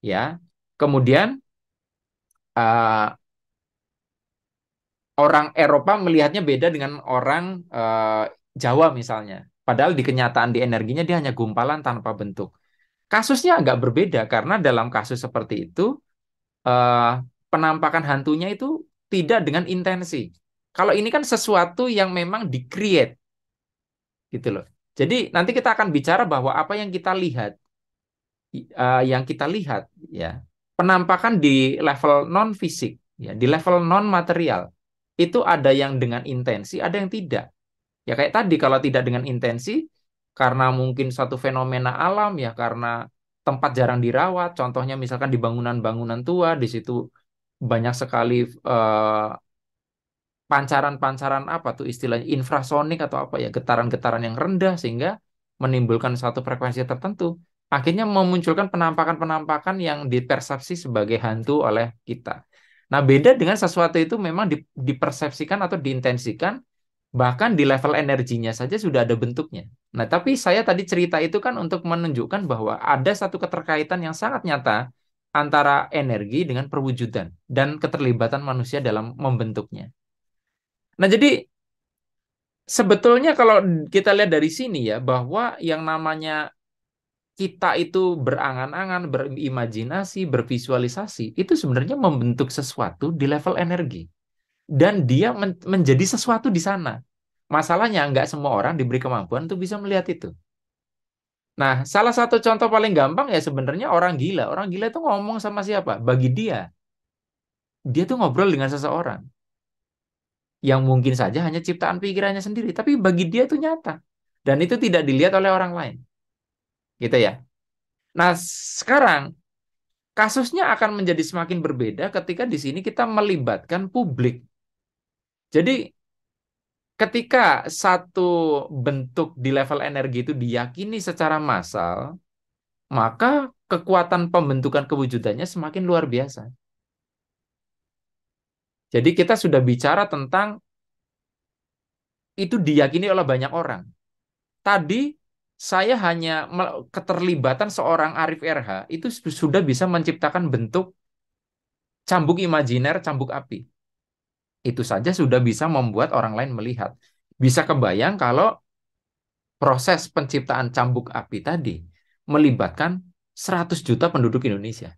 S2: ya. Kemudian eh, orang Eropa melihatnya beda dengan orang Jawa misalnya. Padahal di kenyataan di energinya dia hanya gumpalan tanpa bentuk. Kasusnya agak berbeda karena dalam kasus seperti itu eh, penampakan hantunya itu tidak dengan intensi. Kalau ini kan sesuatu yang memang di-create gitu loh. Jadi nanti kita akan bicara bahwa apa yang kita lihat ya, penampakan di level non fisik ya, di level non material itu ada yang dengan intensi, ada yang tidak. Ya kayak tadi kalau tidak dengan intensi karena mungkin satu fenomena alam ya, karena tempat jarang dirawat, contohnya misalkan di bangunan-bangunan tua di situ banyak sekali pancaran-pancaran apa tuh istilahnya infrasonik atau apa ya, getaran-getaran yang rendah sehingga menimbulkan satu frekuensi tertentu. Akhirnya memunculkan penampakan-penampakan yang dipersepsi sebagai hantu oleh kita. Nah, beda dengan sesuatu itu memang dipersepsikan atau diintensikan, bahkan di level energinya saja sudah ada bentuknya. Nah, tapi saya tadi cerita itu kan untuk menunjukkan bahwa ada satu keterkaitan yang sangat nyata antara energi dengan perwujudan dan keterlibatan manusia dalam membentuknya. Nah, jadi sebetulnya kalau kita lihat dari sini ya, bahwa yang namanya kita itu berangan-angan, berimajinasi, bervisualisasi, itu sebenarnya membentuk sesuatu di level energi. Dan dia menjadi sesuatu di sana. Masalahnya nggak semua orang diberi kemampuan untuk bisa melihat itu. Nah, salah satu contoh paling gampang ya sebenarnya orang gila. Orang gila itu ngomong sama siapa? Bagi dia tuh ngobrol dengan seseorang yang mungkin saja hanya ciptaan pikirannya sendiri, tapi bagi dia itu nyata. Dan itu tidak dilihat oleh orang lain. Gitu ya. Nah, sekarang kasusnya akan menjadi semakin berbeda ketika di sini kita melibatkan publik. Jadi ketika satu bentuk di level energi itu diyakini secara massal, maka kekuatan pembentukan kewujudannya semakin luar biasa. Jadi kita sudah bicara tentang itu diyakini oleh banyak orang. Tadi saya hanya keterlibatan seorang Arif RH itu sudah bisa menciptakan bentuk cambuk imajiner, cambuk api. Itu saja sudah bisa membuat orang lain melihat. Bisa kebayang kalau proses penciptaan cambuk api tadi melibatkan 100 juta penduduk Indonesia.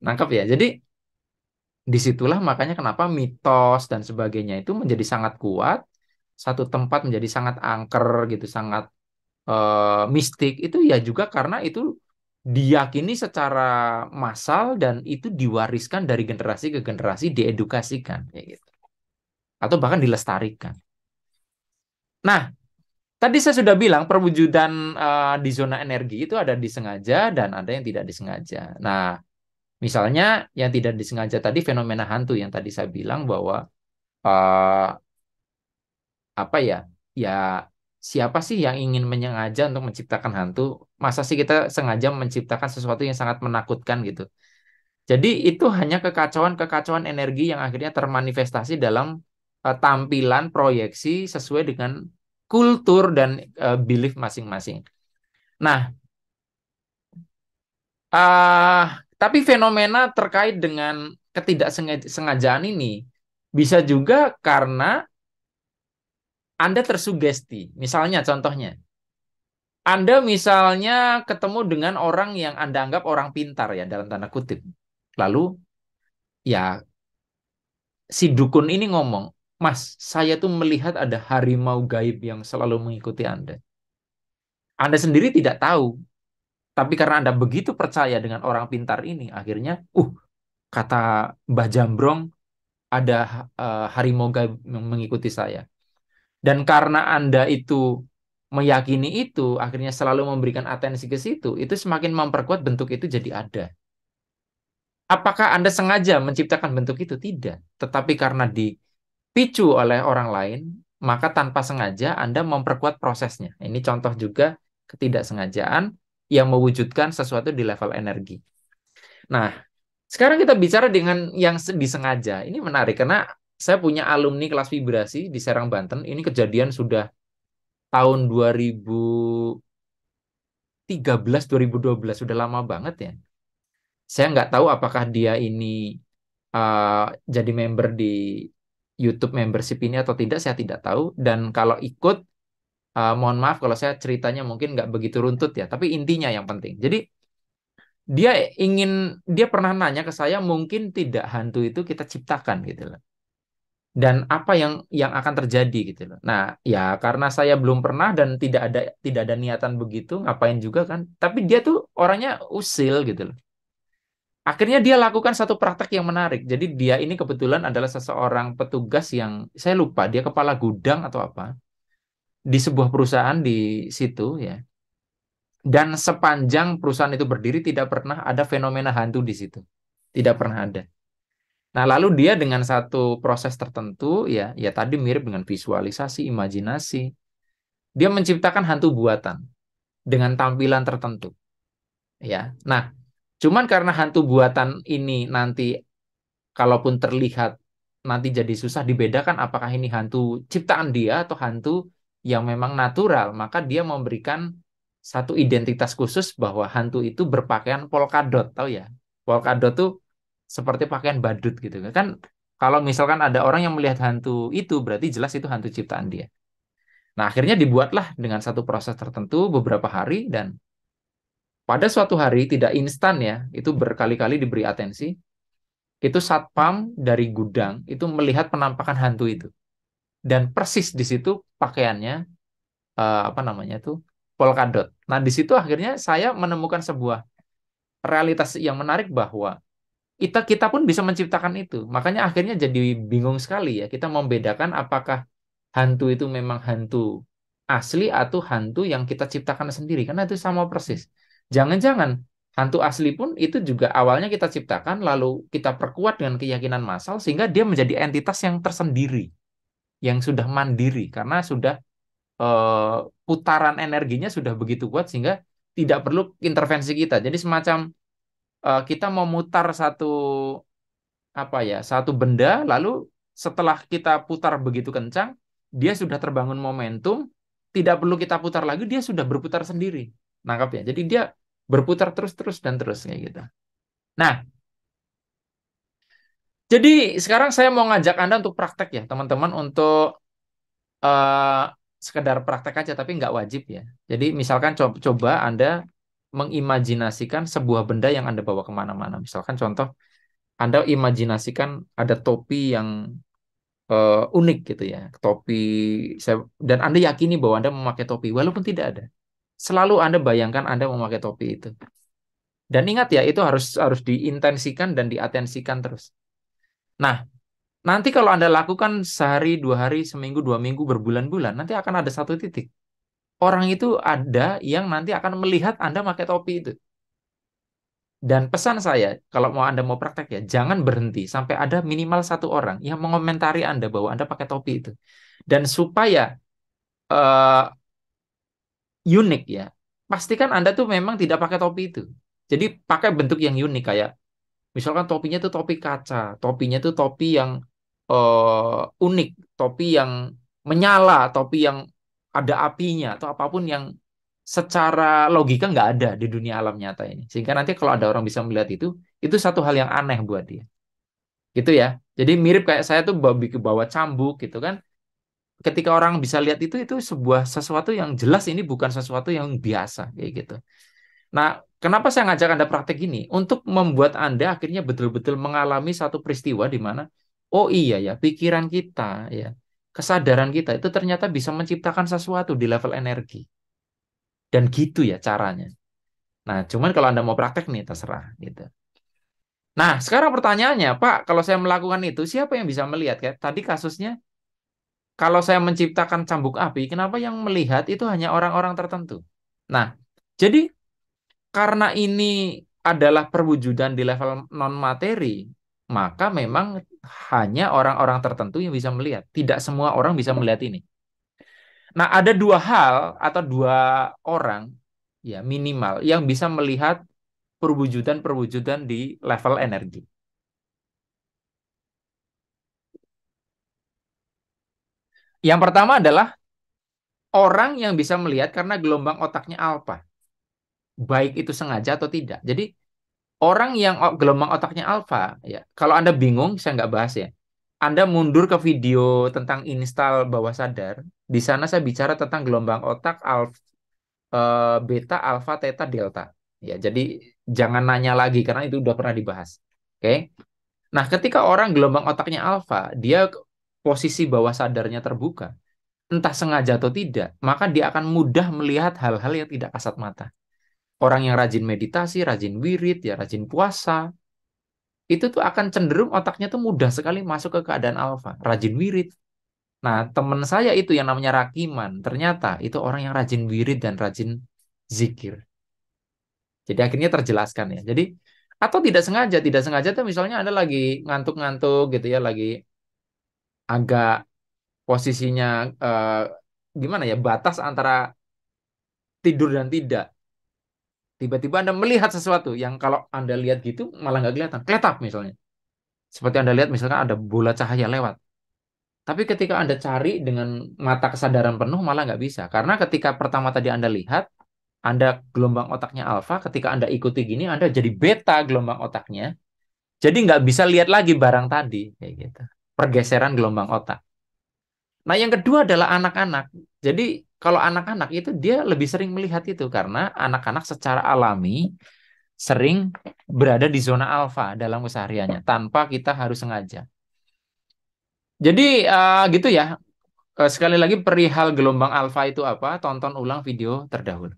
S2: Nangkep ya? Jadi disitulah makanya kenapa mitos dan sebagainya itu menjadi sangat kuat, satu tempat menjadi sangat angker gitu, sangat mistik itu ya juga karena itu diyakini secara massal dan itu diwariskan dari generasi ke generasi, diedukasikan kayak gitu. Atau bahkan dilestarikan. Nah, tadi saya sudah bilang perwujudan di zona energi itu ada disengaja dan ada yang tidak disengaja. Nah, misalnya yang tidak disengaja tadi fenomena hantu yang tadi saya bilang bahwa uh, apa ya? Ya siapa sih yang ingin menyengaja untuk menciptakan hantu? Masa sih kita sengaja menciptakan sesuatu yang sangat menakutkan gitu? Jadi itu hanya kekacauan-kekacauan energi yang akhirnya termanifestasi dalam tampilan proyeksi sesuai dengan kultur dan belief masing-masing. Nah, tapi fenomena terkait dengan ketidaksengajaan ini bisa juga karena Anda tersugesti. Misalnya, contohnya, Anda misalnya ketemu dengan orang yang Anda anggap orang pintar ya, dalam tanda kutip. Lalu, ya si dukun ini ngomong, Mas, saya tuh melihat ada harimau gaib yang selalu mengikuti Anda. Anda sendiri tidak tahu, tapi karena Anda begitu percaya dengan orang pintar ini, akhirnya, kata Mbah Jambrong, ada harimau gaib yang mengikuti saya. Dan karena Anda itu meyakini itu, akhirnya selalu memberikan atensi ke situ, itu semakin memperkuat bentuk itu jadi ada. Apakah Anda sengaja menciptakan bentuk itu? Tidak. Tetapi karena dipicu oleh orang lain, maka tanpa sengaja Anda memperkuat prosesnya. Ini contoh juga ketidaksengajaan yang mewujudkan sesuatu di level energi. Nah, sekarang kita bicara dengan yang disengaja. Ini menarik karena saya punya alumni kelas vibrasi di Serang, Banten. Ini kejadian sudah tahun 2013, 2012. Sudah lama banget ya. Saya nggak tahu apakah dia ini uh, jadi member di YouTube membership ini atau tidak, saya tidak tahu. Dan kalau ikut, mohon maaf kalau saya ceritanya mungkin nggak begitu runtut ya. Tapi intinya yang penting. Jadi dia dia pernah nanya ke saya, mungkin tidak hantu itu kita ciptakan gitu loh. Dan apa yang akan terjadi gitu loh. Nah, ya karena saya belum pernah dan tidak ada niatan begitu, ngapain juga kan. Tapi dia tuh orangnya usil gitu loh. Akhirnya dia lakukan satu praktek yang menarik. Jadi dia ini kebetulan adalah seseorang petugas yang saya lupa dia kepala gudang atau apa di sebuah perusahaan di situ ya. Dan sepanjang perusahaan itu berdiri tidak pernah ada fenomena hantu di situ. Tidak pernah ada. Nah, lalu dia dengan satu proses tertentu ya tadi mirip dengan visualisasi, imajinasi. Dia menciptakan hantu buatan dengan tampilan tertentu ya. Nah, cuman karena hantu buatan ini nanti kalaupun terlihat nanti jadi susah dibedakan apakah ini hantu ciptaan dia atau hantu yang memang natural, maka dia memberikan satu identitas khusus bahwa hantu itu berpakaian polkadot, tahu ya? Polkadot tuh seperti pakaian badut gitu kan. Kalau misalkan ada orang yang melihat hantu itu berarti jelas itu hantu ciptaan dia. Nah, akhirnya dibuatlah dengan satu proses tertentu beberapa hari dan pada suatu hari tidak instan ya, itu berkali-kali diberi atensi. Itu satpam dari gudang itu melihat penampakan hantu itu dan persis di situ pakaiannya apa namanya tuh polkadot. Nah di situ akhirnya saya menemukan sebuah realitas yang menarik bahwa kita kita pun bisa menciptakan itu. Makanya akhirnya jadi bingung sekali ya kita membedakan apakah hantu itu memang hantu asli atau hantu yang kita ciptakan sendiri karena itu sama persis. Jangan-jangan hantu asli pun itu juga awalnya kita ciptakan lalu kita perkuat dengan keyakinan massal sehingga dia menjadi entitas yang tersendiri, yang sudah mandiri karena sudah eh, putaran energinya sudah begitu kuat sehingga tidak perlu intervensi kita. Jadi semacam kita memutar satu benda lalu setelah kita putar begitu kencang, dia sudah terbangun momentum, tidak perlu kita putar lagi, dia sudah berputar sendiri. Nangkap ya. Jadi dia berputar terus dan terus kayak gitu. Nah, jadi sekarang saya mau ngajak Anda untuk praktek ya, teman-teman, untuk eh, sekedar praktek aja, tapi nggak wajib ya. Jadi misalkan coba Anda mengimajinasikan sebuah benda yang Anda bawa kemana-mana. Misalkan contoh, Anda imajinasikan ada topi yang unik gitu ya. Topi, dan Anda yakini bahwa Anda memakai topi, walaupun tidak ada. Selalu Anda bayangkan Anda memakai topi itu. Dan ingat ya, itu harus harus diintensikan dan diatensikan terus. Nah, nanti kalau Anda lakukan sehari, 2 hari, seminggu, 2 minggu, berbulan-bulan, nanti akan ada satu titik. Orang itu ada yang nanti akan melihat Anda pakai topi itu. Dan pesan saya, kalau Anda mau praktek ya, jangan berhenti sampai ada minimal satu orang yang mengomentari Anda bahwa Anda pakai topi itu. Dan supaya eh, unik ya, pastikan Anda tuh memang tidak pakai topi itu. Jadi pakai bentuk yang unik kayak misalkan topinya tuh topi kaca, topinya tuh topi yang unik, topi yang menyala, topi yang ada apinya atau apapun yang secara logika nggak ada di dunia alam nyata ini. Sehingga nanti kalau ada orang bisa melihat itu satu hal yang aneh buat dia. Gitu ya. Jadi mirip kayak saya tuh bawa cambuk gitu kan. Ketika orang bisa lihat itu sebuah sesuatu yang jelas ini bukan sesuatu yang biasa kayak gitu. Nah, kenapa saya ngajak Anda praktek ini? Untuk membuat Anda akhirnya betul-betul mengalami satu peristiwa di mana, oh iya ya, pikiran kita, ya, kesadaran kita itu ternyata bisa menciptakan sesuatu di level energi. Dan gitu ya caranya. Nah, cuman kalau Anda mau praktek nih, terserah gitu. Nah, sekarang pertanyaannya, Pak, kalau saya melakukan itu, siapa yang bisa melihat? Kayak tadi kasusnya, kalau saya menciptakan cambuk api, kenapa yang melihat itu hanya orang-orang tertentu? Nah, jadi karena ini adalah perwujudan di level non materi, maka memang hanya orang-orang tertentu yang bisa melihat. Tidak semua orang bisa melihat ini. Nah, ada dua hal atau dua orang ya minimal yang bisa melihat perwujudan-perwujudan di level energi. Yang pertama adalah orang yang bisa melihat karena gelombang otaknya alfa, baik itu sengaja atau tidak. Jadi orang yang gelombang otaknya alfa, ya, kalau Anda bingung, saya nggak bahas ya. Anda mundur ke video tentang install bawah sadar. Di sana saya bicara tentang gelombang otak beta, alfa, theta, delta. Ya, jadi jangan nanya lagi karena itu udah pernah dibahas. Oke. Nah, ketika orang gelombang otaknya alfa, dia posisi bawah sadarnya terbuka, entah sengaja atau tidak, maka dia akan mudah melihat hal-hal yang tidak kasat mata. Orang yang rajin meditasi, rajin wirid, ya rajin puasa, itu tuh akan cenderung otaknya tuh mudah sekali masuk ke keadaan alfa, rajin wirid. Nah, teman saya itu yang namanya Rakiman, ternyata itu orang yang rajin wirid dan rajin zikir. Jadi akhirnya terjelaskan ya. Jadi atau tidak sengaja tuh misalnya Anda lagi ngantuk-ngantuk gitu ya, lagi agak posisinya eh, gimana ya, batas antara tidur dan tidak. Tiba-tiba Anda melihat sesuatu yang kalau Anda lihat gitu malah nggak kelihatan. Keletap misalnya. Seperti Anda lihat misalkan ada bola cahaya lewat. Tapi ketika Anda cari dengan mata kesadaran penuh malah nggak bisa. Karena ketika pertama tadi Anda lihat, Anda gelombang otaknya alfa, ketika Anda ikuti gini, Anda jadi beta gelombang otaknya. Jadi nggak bisa lihat lagi barang tadi. Kayak gitu. Pergeseran gelombang otak. Nah yang kedua adalah anak-anak. Jadi kalau anak-anak itu dia lebih sering melihat itu. Karena anak-anak secara alami sering berada di zona alfa dalam kesehariannya. Tanpa kita harus sengaja. Jadi gitu ya. Sekali lagi perihal gelombang alfa itu apa? Tonton ulang video terdahulu.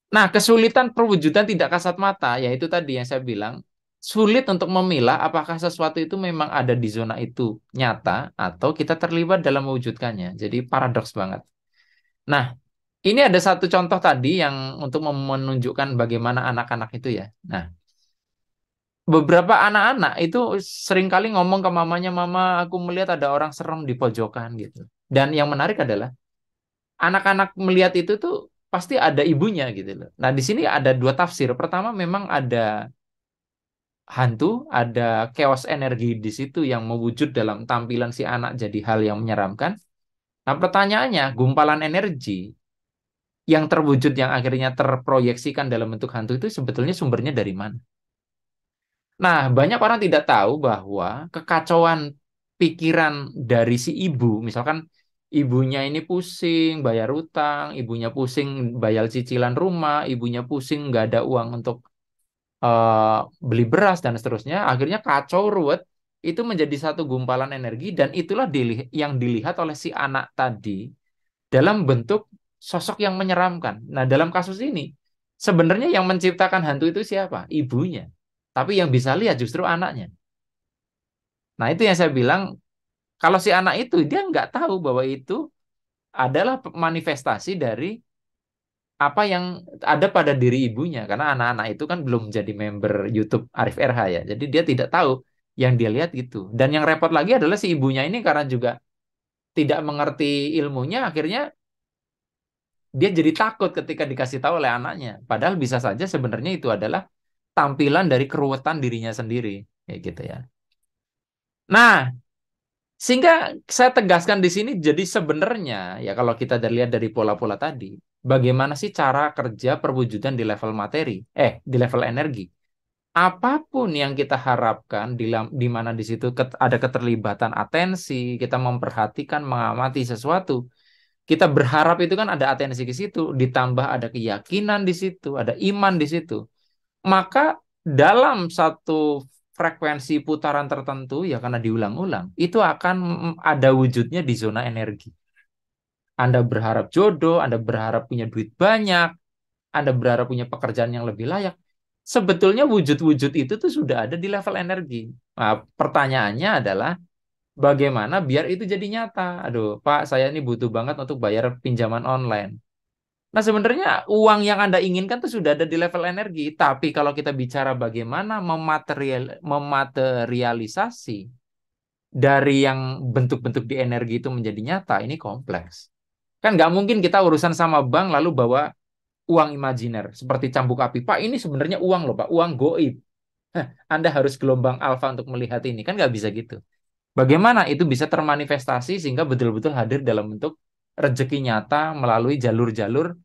S2: Nah, kesulitan perwujudan tidak kasat mata, yaitu tadi yang saya bilang, sulit untuk memilah apakah sesuatu itu memang ada di zona itu nyata atau kita terlibat dalam mewujudkannya. Jadi paradoks banget. Nah, ini ada satu contoh tadi yang untuk menunjukkan bagaimana anak-anak itu ya. Nah, beberapa anak-anak itu seringkali ngomong ke mamanya, "Mama, aku melihat ada orang serem di pojokan," gitu. Dan yang menarik adalah anak-anak melihat itu tuh pasti ada ibunya gitu loh. Nah, di sini ada dua tafsir. Pertama memang ada hantu, ada chaos energi di situ yang mewujud dalam tampilan si anak jadi hal yang menyeramkan. Nah, pertanyaannya, gumpalan energi yang terwujud yang akhirnya terproyeksikan dalam bentuk hantu itu sebetulnya sumbernya dari mana? Nah, banyak orang tidak tahu bahwa kekacauan pikiran dari si ibu, misalkan ibunya ini pusing bayar utang, ibunya pusing bayar cicilan rumah, ibunya pusing nggak ada uang untuk eh, beli beras dan seterusnya, akhirnya kacau ruwet, itu menjadi satu gumpalan energi dan itulah yang dilihat oleh si anak tadi dalam bentuk sosok yang menyeramkan. Nah, dalam kasus ini sebenarnya yang menciptakan hantu itu siapa? Ibunya. Tapi yang bisa lihat justru anaknya. Nah, itu yang saya bilang, kalau si anak itu dia nggak tahu bahwa itu adalah manifestasi dari apa yang ada pada diri ibunya, karena anak-anak itu kan belum jadi member YouTube Arif RH ya, jadi dia tidak tahu yang dia lihat gitu. Dan yang repot lagi adalah si ibunya ini karena juga tidak mengerti ilmunya, akhirnya dia jadi takut ketika dikasih tahu oleh anaknya. Padahal bisa saja sebenarnya itu adalah tampilan dari keruwetan dirinya sendiri, kayak gitu ya. Nah, sehingga saya tegaskan di sini, jadi sebenarnya ya kalau kita lihat dari pola-pola tadi, bagaimana sih cara kerja perwujudan di level materi, di level energi. Apapun yang kita harapkan di mana di situ ada keterlibatan atensi, kita memperhatikan, mengamati sesuatu, kita berharap itu kan ada atensi ke situ, ditambah ada keyakinan di situ, ada iman di situ. Maka dalam satu frekuensi putaran tertentu ya karena diulang-ulang, itu akan ada wujudnya di zona energi. Anda berharap jodoh, Anda berharap punya duit banyak, Anda berharap punya pekerjaan yang lebih layak. Sebetulnya wujud-wujud itu tuh sudah ada di level energi. Nah, pertanyaannya adalah bagaimana biar itu jadi nyata. Aduh, Pak, saya ini butuh banget untuk bayar pinjaman online. Nah, sebenarnya uang yang Anda inginkan itu sudah ada di level energi. Tapi kalau kita bicara bagaimana mematerialisasi dari yang bentuk-bentuk di energi itu menjadi nyata, ini kompleks. Kan nggak mungkin kita urusan sama bank lalu bawa uang imajiner seperti cambuk api. Pak, ini sebenarnya uang loh, Pak, uang goib. Anda harus gelombang alfa untuk melihat ini. Kan nggak bisa gitu. Bagaimana itu bisa termanifestasi sehingga betul-betul hadir dalam bentuk rezeki nyata melalui jalur-jalur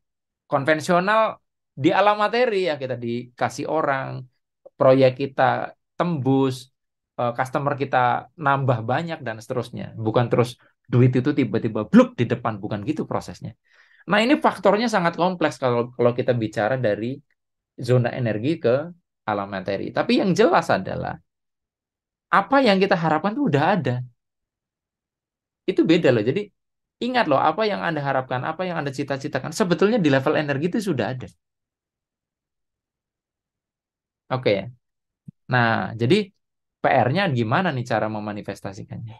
S2: konvensional di alam materi ya, kita dikasih orang, proyek kita tembus, customer kita nambah banyak dan seterusnya. Bukan terus duit itu tiba-tiba bluk di depan, bukan gitu prosesnya. Nah, ini faktornya sangat kompleks kalau kita bicara dari zona energi ke alam materi. Tapi yang jelas adalah apa yang kita harapkan itu udah ada. Itu beda loh. Jadi ingat loh, apa yang Anda harapkan, apa yang Anda cita-citakan, sebetulnya di level energi itu sudah ada. Oke ya. Nah, jadi PR-nya gimana nih cara memanifestasikannya?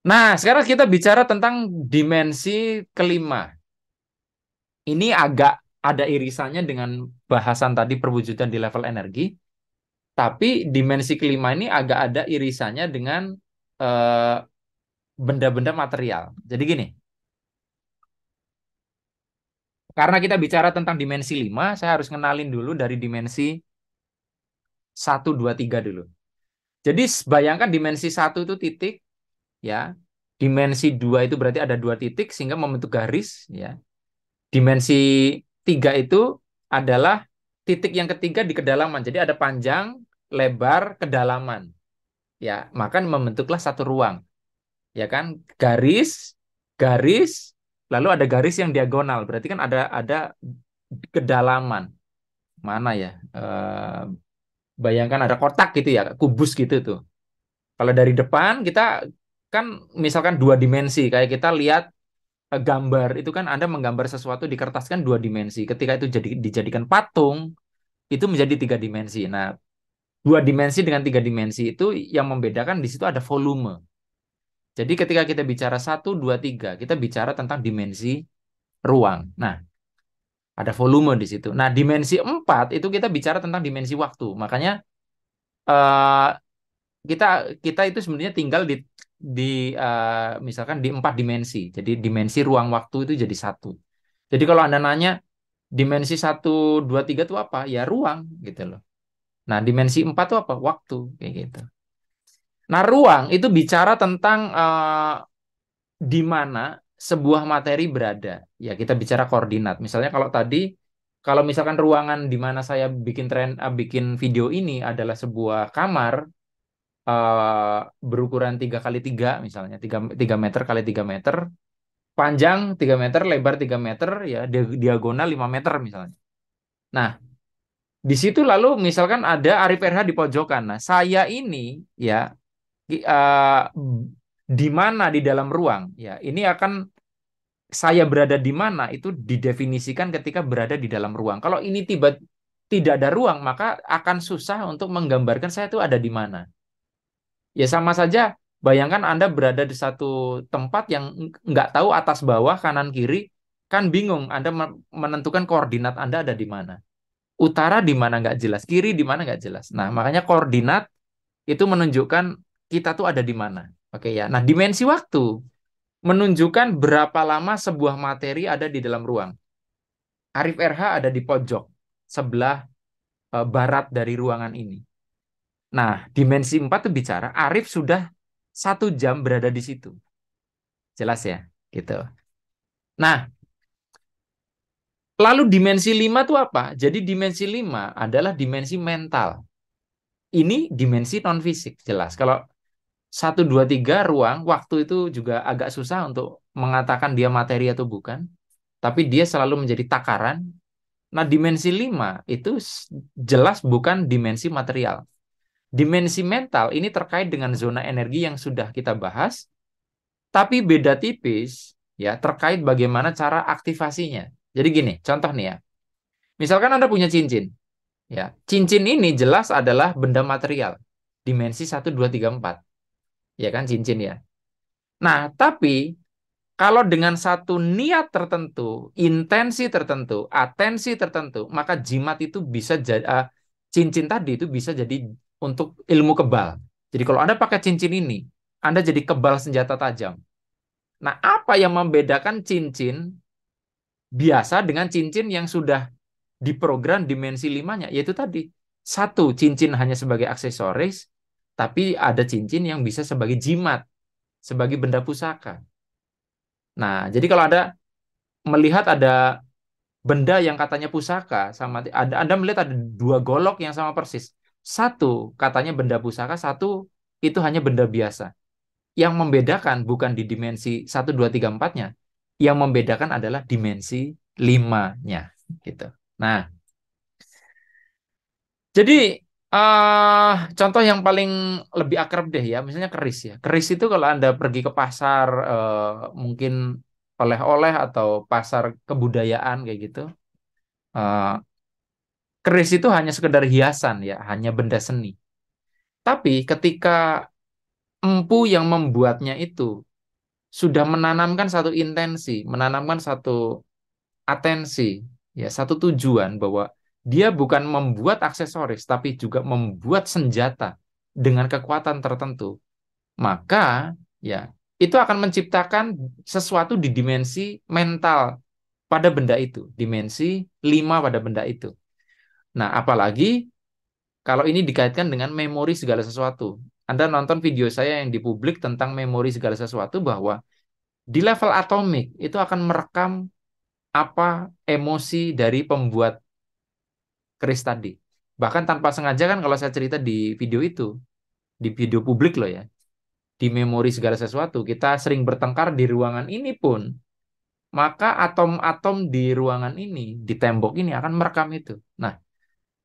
S2: Nah, sekarang kita bicara tentang dimensi kelima. Ini agak ada irisannya dengan bahasan tadi perwujudan di level energi, tapi dimensi kelima ini agak ada irisannya dengan eh, benda-benda material. Jadi gini, karena kita bicara tentang dimensi 5, saya harus kenalin dulu dari dimensi 1, 2, 3 dulu. Jadi bayangkan dimensi 1 itu titik, ya. Dimensi 2 itu berarti ada 2 titik sehingga membentuk garis, ya. Dimensi 3 itu adalah titik yang ketiga di kedalaman. Jadi ada panjang, lebar, kedalaman. Ya, maka membentuklah satu ruang. Ya kan? Garis, garis, lalu ada garis yang diagonal. Berarti kan ada kedalaman. Mana ya? Bayangkan ada kotak gitu ya, kubus gitu tuh. Kalau dari depan kita kan misalkan 2 dimensi, kayak kita lihat gambar itu kan Anda menggambar sesuatu di kertas kan 2 dimensi. Ketika itu dijadikan patung, itu menjadi 3 dimensi. Nah, 2 dimensi dengan 3 dimensi itu yang membedakan di situ ada volume. Jadi ketika kita bicara 1, 2, 3, kita bicara tentang dimensi ruang. Nah, ada volume di situ. Nah, dimensi 4 itu kita bicara tentang dimensi waktu. Makanya eh, kita kita itu sebenarnya tinggal di misalkan di 4 dimensi. Jadi dimensi ruang waktu itu jadi satu. Jadi kalau Anda nanya dimensi 1, 2, 3 itu apa? Ya ruang gitu loh. Nah, dimensi 4 itu apa? Waktu kayak gitu. Nah, ruang itu bicara tentang di mana sebuah materi berada. Ya, kita bicara koordinat. Misalnya kalau misalkan ruangan di mana saya bikin video ini adalah sebuah kamar berukuran 3 kali 3 misalnya 3 meter kali 3 meter, panjang 3 meter, lebar 3 meter, ya diagonal 5 meter misalnya. Nah, di situ lalu misalkan ada Arif RH di pojokan. Nah, saya ini ya di mana di dalam ruang ya ini akan saya berada di mana itu didefinisikan ketika berada di dalam ruang. Kalau ini tidak ada ruang, maka akan susah untuk menggambarkan saya itu ada di mana. Ya sama saja, bayangkan Anda berada di satu tempat yang nggak tahu atas bawah, kanan kiri, Kan bingung, Anda menentukan koordinat Anda ada di mana. Utara di mana nggak jelas, kiri di mana nggak jelas. Nah, makanya koordinat itu menunjukkan kita tuh ada di mana. Oke ya. Nah, dimensi waktu menunjukkan berapa lama sebuah materi ada di dalam ruang. Arif RH ada di pojok sebelah barat dari ruangan ini. Nah, dimensi 4 itu bicara Arif sudah 1 jam berada di situ. Jelas ya? Gitu. Nah, lalu dimensi 5 itu apa? Jadi dimensi 5 adalah dimensi mental. Ini dimensi non-fisik, jelas. Kalau 1, 2, 3 ruang, waktu itu juga agak susah untuk mengatakan dia materi atau bukan. Tapi dia selalu menjadi takaran. Nah, dimensi 5 itu jelas bukan dimensi material. Dimensi mental ini terkait dengan zona energi yang sudah kita bahas, tapi beda tipis ya terkait bagaimana cara aktivasinya. Jadi gini, contoh nih ya. Misalkan Anda punya cincin, ya. Cincin ini jelas adalah benda material. Dimensi 1, 2, 3, 4. Ya kan cincin ya. Nah, tapi kalau dengan satu niat tertentu, intensi tertentu, atensi tertentu, maka jimat itu bisa jadi cincin tadi itu bisa jadi untuk ilmu kebal. Jadi kalau Anda pakai cincin ini, Anda jadi kebal senjata tajam. Nah, apa yang membedakan cincin biasa dengan cincin yang sudah diprogram dimensi 5-nya? Yaitu tadi, satu, cincin hanya sebagai aksesoris, tapi ada cincin yang bisa sebagai jimat, sebagai benda pusaka. Nah, jadi kalau Anda melihat ada benda yang katanya pusaka sama Anda melihat ada 2 golok yang sama persis. Satu katanya benda pusaka, satu itu hanya benda biasa. Yang membedakan bukan di dimensi 1, 2, 3, 4-nya. Yang membedakan adalah dimensi 5-nya gitu. Nah, jadi contoh yang paling lebih akrab deh ya, misalnya keris ya. Keris itu kalau Anda pergi ke pasar mungkin oleh-oleh atau pasar kebudayaan kayak gitu. eh, Keris itu hanya sekedar hiasan ya, hanya benda seni. Tapi ketika empu yang membuatnya itu sudah menanamkan satu intensi, menanamkan satu atensi, ya, satu tujuan bahwa dia bukan membuat aksesoris, tapi juga membuat senjata dengan kekuatan tertentu, maka ya itu akan menciptakan sesuatu di dimensi mental pada benda itu, dimensi 5 pada benda itu. Nah, apalagi kalau ini dikaitkan dengan memori segala sesuatu. Anda nonton video saya yang di publik tentang memori segala sesuatu bahwa di level atomik itu akan merekam apa emosi dari pembuat keris tadi. Bahkan tanpa sengaja kan kalau saya cerita di video itu, di video publik loh ya, di memori segala sesuatu, kita sering bertengkar di ruangan ini pun, maka atom-atom di ruangan ini, di tembok ini akan merekam itu. Nah,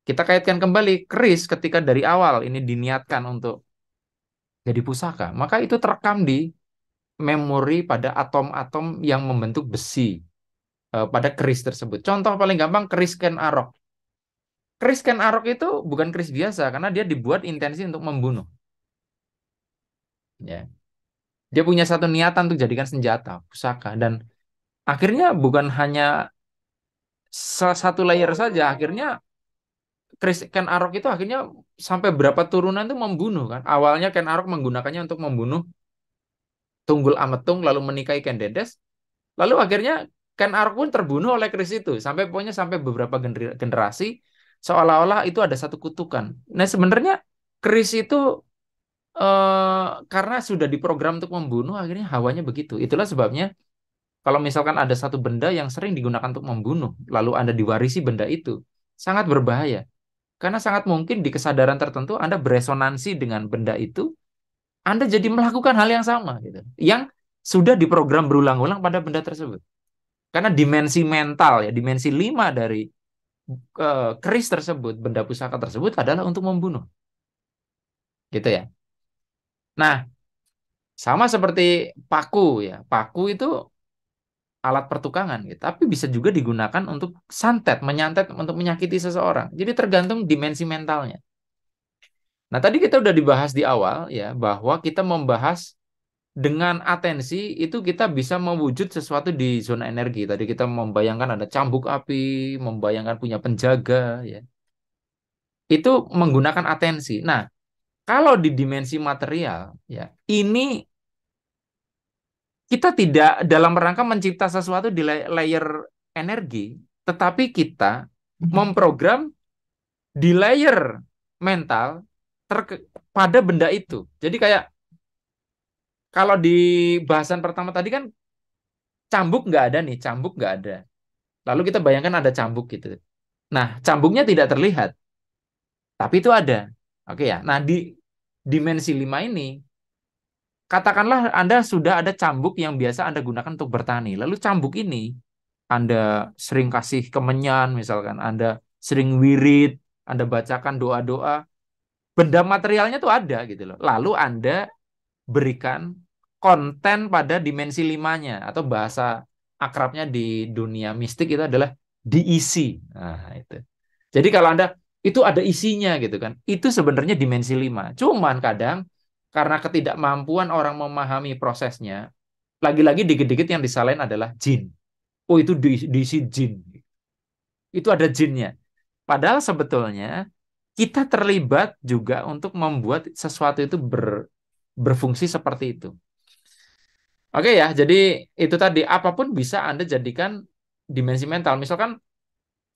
S2: kita kaitkan kembali keris ketika dari awal ini diniatkan untuk jadi pusaka, maka itu terekam di memori pada atom-atom yang membentuk besi pada keris tersebut. Contoh paling gampang keris Ken Arok. Keris Ken Arok itu bukan keris biasa karena dia dibuat intensi untuk membunuh. Ya, dia punya satu niatan untuk jadikan senjata, pusaka, dan akhirnya bukan hanya satu layer saja, akhirnya keris Ken Arok itu akhirnya sampai berapa turunan itu membunuh kan. Awalnya Ken Arok menggunakannya untuk membunuh Tunggul Ametung lalu menikahi Ken Dedes. Lalu akhirnya Ken Arok pun terbunuh oleh keris itu sampai pokoknya sampai beberapa generasi seolah-olah itu ada satu kutukan. Nah, sebenarnya keris itu karena sudah diprogram untuk membunuh akhirnya hawanya begitu. Itulah sebabnya kalau misalkan ada satu benda yang sering digunakan untuk membunuh lalu Anda diwarisi benda itu sangat berbahaya. Karena sangat mungkin di kesadaran tertentu Anda beresonansi dengan benda itu, Anda jadi melakukan hal yang sama gitu. Yang sudah diprogram berulang-ulang pada benda tersebut. Karena dimensi mental ya, dimensi 5 dari keris tersebut, benda pusaka tersebut adalah untuk membunuh. Gitu ya. Nah, sama seperti paku ya. Paku itu alat pertukangan gitu, tapi bisa juga digunakan untuk santet, menyantet untuk menyakiti seseorang. Jadi tergantung dimensi mentalnya. Nah, tadi kita udah dibahas di awal ya bahwa kita membahas dengan atensi itu kita bisa mewujud sesuatu di zona energi. Tadi kita membayangkan ada cambuk api, membayangkan punya penjaga, ya. Itu menggunakan atensi. Nah, kalau di dimensi material, ya, ini kita tidak dalam rangka mencipta sesuatu di layer energi, tetapi kita memprogram di layer mental pada benda itu. Jadi kayak kalau di bahasan pertama tadi kan cambuk nggak ada nih, cambuk nggak ada. Lalu kita bayangkan ada cambuk gitu. Nah, cambuknya tidak terlihat, tapi itu ada. Oke ya. Nah, di dimensi 5 ini, katakanlah Anda sudah ada cambuk yang biasa Anda gunakan untuk bertani. Lalu cambuk ini Anda sering kasih kemenyan, misalkan Anda sering wirid, Anda bacakan doa-doa, benda materialnya tuh ada gitu loh. Lalu Anda berikan konten pada dimensi limanya, atau bahasa akrabnya di dunia mistik itu adalah diisi. Nah, itu. Jadi kalau Anda itu ada isinya gitu kan, itu sebenarnya dimensi 5. Cuman kadang karena ketidakmampuan orang memahami prosesnya, lagi-lagi dikit-dikit yang disalahin adalah jin. Oh, itu diisi jin. Itu ada jinnya. Padahal sebetulnya kita terlibat juga untuk membuat sesuatu itu berfungsi seperti itu. Oke ya, jadi itu tadi apapun bisa Anda jadikan dimensi mental. Misalkan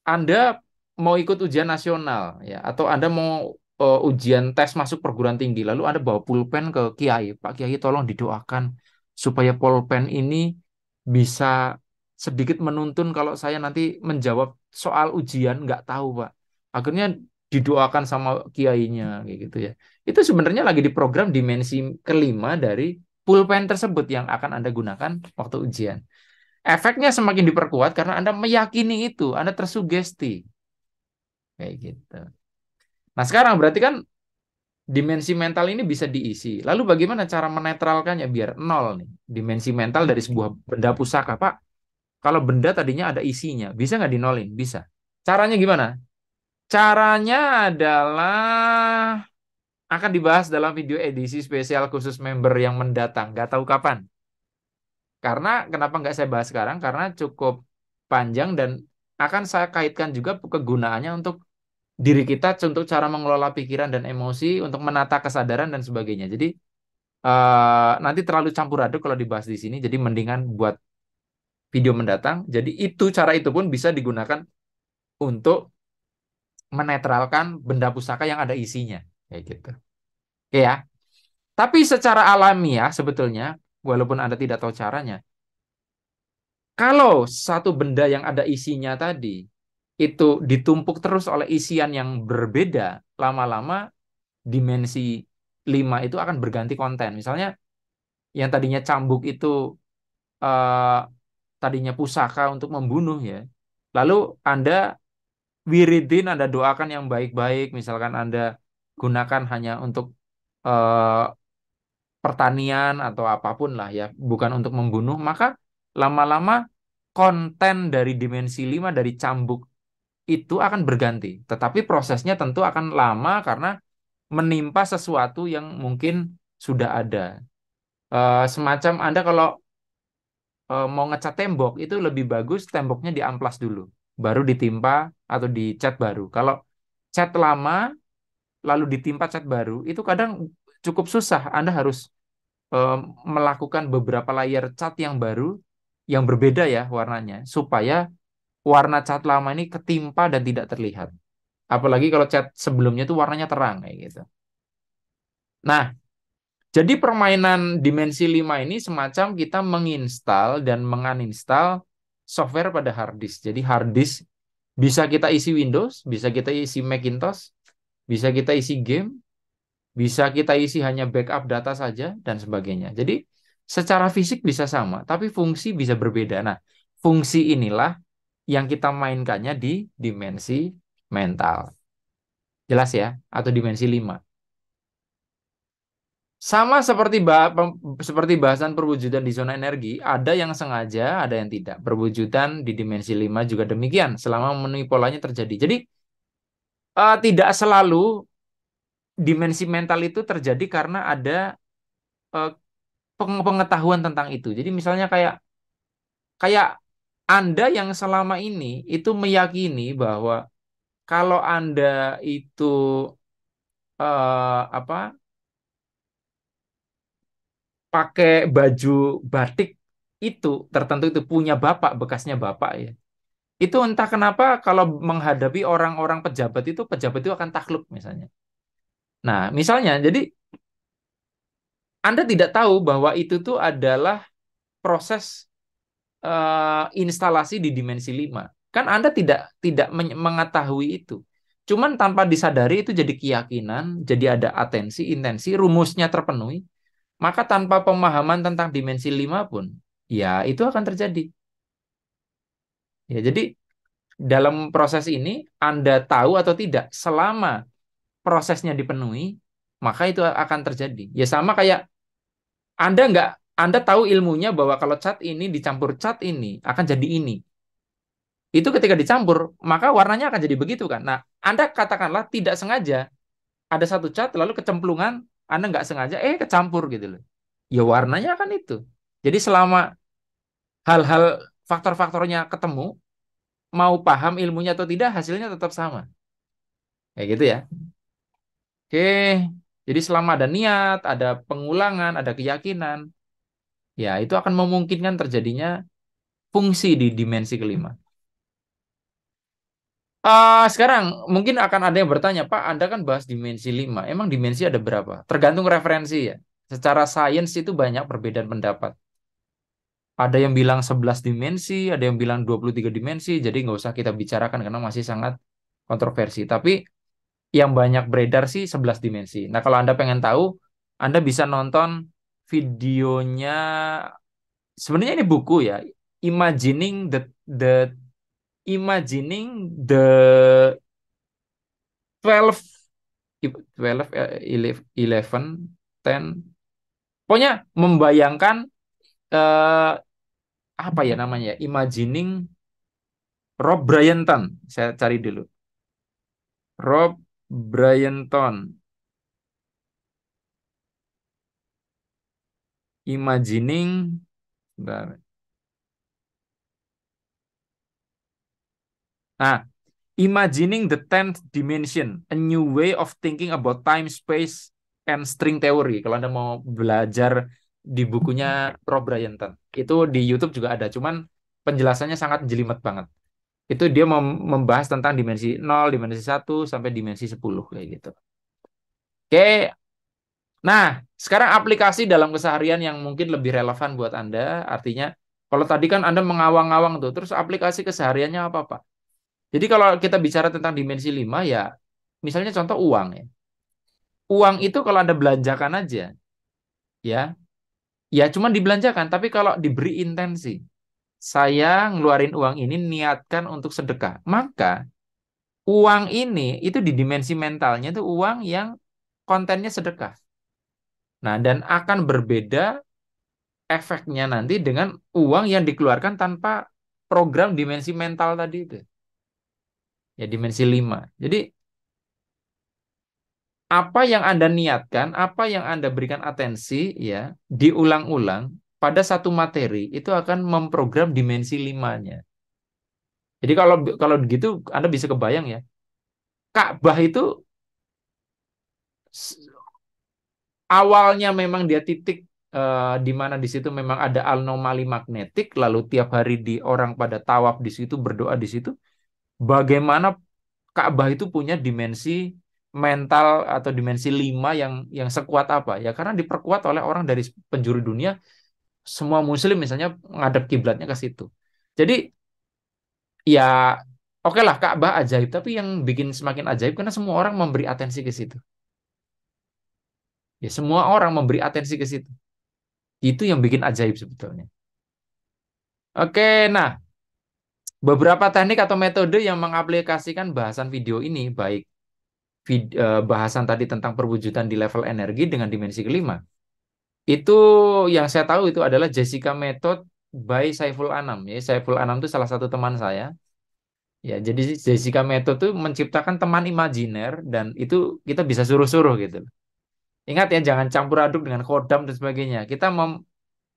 S2: Anda mau ikut ujian nasional ya, atau Anda mau ujian tes masuk perguruan tinggi, lalu Anda bawa pulpen ke Kiai, Pak Kiai tolong didoakan supaya pulpen ini bisa sedikit menuntun kalau saya nanti menjawab soal ujian nggak tahu Pak. Akhirnya didoakan sama kiainya kayak gitu ya. Itu sebenarnya lagi diprogram dimensi kelima dari pulpen tersebut yang akan Anda gunakan waktu ujian. Efeknya semakin diperkuat karena Anda meyakini itu, Anda tersugesti. Kayak gitu. Nah, sekarang berarti kan dimensi mental ini bisa diisi. Lalu bagaimana cara menetralkannya biar nol nih? Dimensi mental dari sebuah benda pusaka, Pak. Kalau benda tadinya ada isinya, bisa nggak dinolin? Bisa. Caranya gimana? Caranya adalah akan dibahas dalam video edisi spesial khusus member yang mendatang. Nggak tahu kapan. Karena kenapa nggak saya bahas sekarang? Karena cukup panjang dan akan saya kaitkan juga kegunaannya untuk diri kita, untuk cara mengelola pikiran dan emosi, untuk menata kesadaran dan sebagainya. Jadi nanti terlalu campur aduk kalau dibahas di sini. Jadi mendingan buat video mendatang. Jadi itu cara itu pun bisa digunakan untuk menetralkan benda pusaka yang ada isinya. Kayak gitu. Oke ya. Tapi secara alamiah sebetulnya, walaupun Anda tidak tahu caranya, kalau satu benda yang ada isinya tadi itu ditumpuk terus oleh isian yang berbeda, lama-lama dimensi 5 itu akan berganti konten. Misalnya yang tadinya cambuk itu eh, tadinya pusaka untuk membunuh ya. Lalu Anda wiridin, Anda doakan yang baik-baik, misalkan Anda gunakan hanya untuk eh, pertanian atau apapun lah ya, bukan untuk membunuh, maka lama-lama konten dari dimensi 5 dari cambuk itu akan berganti. Tetapi prosesnya tentu akan lama karena menimpa sesuatu yang mungkin sudah ada. Semacam Anda kalau mau ngecat tembok itu lebih bagus temboknya diamplas dulu, baru ditimpa atau dicat baru. Kalau cat lama lalu ditimpa cat baru itu kadang cukup susah. Anda harus eh, melakukan beberapa layer cat yang baru yang berbeda ya warnanya supaya warna cat lama ini ketimpa dan tidak terlihat. Apalagi kalau cat sebelumnya itu warnanya terang kayak gitu. Nah, jadi permainan dimensi 5 ini semacam kita menginstal dan menguninstall software pada hard disk. Jadi hard disk bisa kita isi Windows, bisa kita isi Macintosh, bisa kita isi game, bisa kita isi hanya backup data saja dan sebagainya. Jadi secara fisik bisa sama, tapi fungsi bisa berbeda. Nah, fungsi inilah yang kita mainkannya di dimensi mental. Jelas ya? Atau dimensi 5. Sama seperti seperti bahasan perwujudan di zona energi, ada yang sengaja, ada yang tidak. Perwujudan di dimensi 5 juga demikian, selama memenuhi polanya terjadi. Jadi, tidak selalu dimensi mental itu terjadi karena ada eh, pengetahuan tentang itu. Jadi misalnya kayak kayak Anda yang selama ini itu meyakini bahwa kalau Anda itu apa pakai baju batik itu tertentu itu punya bapak, bekasnya bapak ya. Itu entah kenapa kalau menghadapi orang-orang pejabat itu akan takluk misalnya. Nah, misalnya jadi Anda tidak tahu bahwa itu tuh adalah proses instalasi di dimensi 5. Kan Anda tidak mengetahui itu. Cuman tanpa disadari itu jadi keyakinan, jadi ada atensi, intensi, rumusnya terpenuhi. Maka tanpa pemahaman tentang dimensi 5 pun, ya itu akan terjadi. Ya, jadi dalam proses ini Anda tahu atau tidak, selama prosesnya dipenuhi, maka itu akan terjadi. Ya sama kayak Anda tahu ilmunya bahwa kalau cat ini dicampur cat ini akan jadi ini. Itu ketika dicampur, maka warnanya akan jadi begitu kan. Nah, Anda katakanlah tidak sengaja ada satu cat lalu kecemplungan, Anda nggak sengaja kecampur gitu loh. Ya warnanya akan itu. Jadi selama hal-hal faktor-faktornya ketemu, mau paham ilmunya atau tidak, hasilnya tetap sama. Kayak gitu ya. Oke. Jadi selama ada niat, ada pengulangan, ada keyakinan, ya itu akan memungkinkan terjadinya fungsi di dimensi kelima. Sekarang mungkin akan ada yang bertanya, Pak, Anda kan bahas dimensi 5. Emang dimensi ada berapa? Tergantung referensi ya. Secara sains itu banyak perbedaan pendapat. Ada yang bilang 11 dimensi, ada yang bilang 23 dimensi, jadi nggak usah kita bicarakan karena masih sangat kontroversi. Tapi yang banyak beredar sih 11 dimensi. Nah, kalau Anda pengen tahu, Anda bisa nonton videonya, sebenarnya ini buku ya, Imagining the Imagining the 12 12 11 10, pokoknya membayangkan eh, apa ya namanya, Imagining Rob Bryanton, saya cari dulu. Rob Bryanton, Imagining, bentar. Nah, Imagining the Tenth Dimension, a new way of thinking about time, space, and string theory. Kalau Anda mau belajar di bukunya Rob Bryanton, itu di YouTube juga ada, cuman penjelasannya sangat jelimet banget. Itu dia membahas tentang dimensi 0, dimensi 1, sampai dimensi 10 kayak gitu. Oke, nah sekarang aplikasi dalam keseharian yang mungkin lebih relevan buat Anda, artinya kalau tadi kan Anda mengawang-awang tuh, terus aplikasi kesehariannya apa, Pak? Jadi kalau kita bicara tentang dimensi 5 ya, misalnya contoh uang ya. Uang itu kalau Anda belanjakan aja, ya, ya cuma dibelanjakan, tapi kalau diberi intensi, saya ngeluarin uang ini niatkan untuk sedekah, maka uang ini itu di dimensi mentalnya itu uang yang kontennya sedekah. Nah, dan akan berbeda efeknya nanti dengan uang yang dikeluarkan tanpa program dimensi mental tadi itu. Ya, dimensi 5. Jadi, apa yang Anda niatkan, apa yang Anda berikan atensi, ya, diulang-ulang pada satu materi, itu akan memprogram dimensi 5-nya. Jadi, kalau kalau begitu, Anda bisa kebayang ya, Ka'bah itu awalnya memang dia titik di mana di situ memang ada anomali magnetik, lalu tiap hari di orang pada tawaf di situ, berdoa di situ. Bagaimana Ka'bah itu punya dimensi mental atau dimensi 5 yang sekuat apa? Ya karena diperkuat oleh orang dari penjuru dunia, semua muslim misalnya menghadap kiblatnya ke situ. Jadi ya oke lah Ka'bah ajaib, tapi yang bikin semakin ajaib karena semua orang memberi atensi ke situ. Ya semua orang memberi atensi ke situ. Itu yang bikin ajaib sebetulnya. Oke, nah beberapa teknik atau metode yang mengaplikasikan bahasan video ini, baik bahasan tadi tentang perwujudan di level energi dengan dimensi kelima, itu yang saya tahu itu adalah Jessica Method by Saiful Anam. Ya, Saiful Anam itu salah satu teman saya. Ya, jadi Jessica Method itu menciptakan teman imajiner dan itu kita bisa suruh-suruh gitu. Ingat ya, jangan campur aduk dengan kodam dan sebagainya. Kita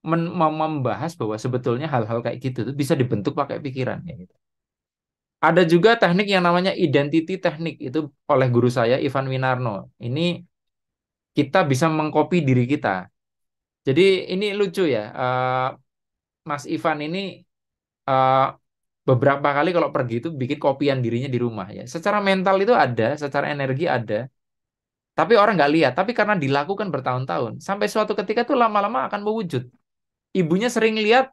S2: membahas bahwa sebetulnya hal-hal kayak gitu tuh bisa dibentuk pakai pikiran ya gitu. Ada juga teknik yang namanya identity teknik, itu oleh guru saya Ivan Winarno. Ini kita bisa mengcopy diri kita. Jadi ini lucu ya, Mas Ivan ini eh, beberapa kali kalau pergi itu bikin kopian dirinya di rumah ya. Secara mental itu ada, secara energi ada, tapi orang nggak lihat. Tapi karena dilakukan bertahun-tahun, sampai suatu ketika tuh lama-lama akan mewujud. Ibunya sering lihat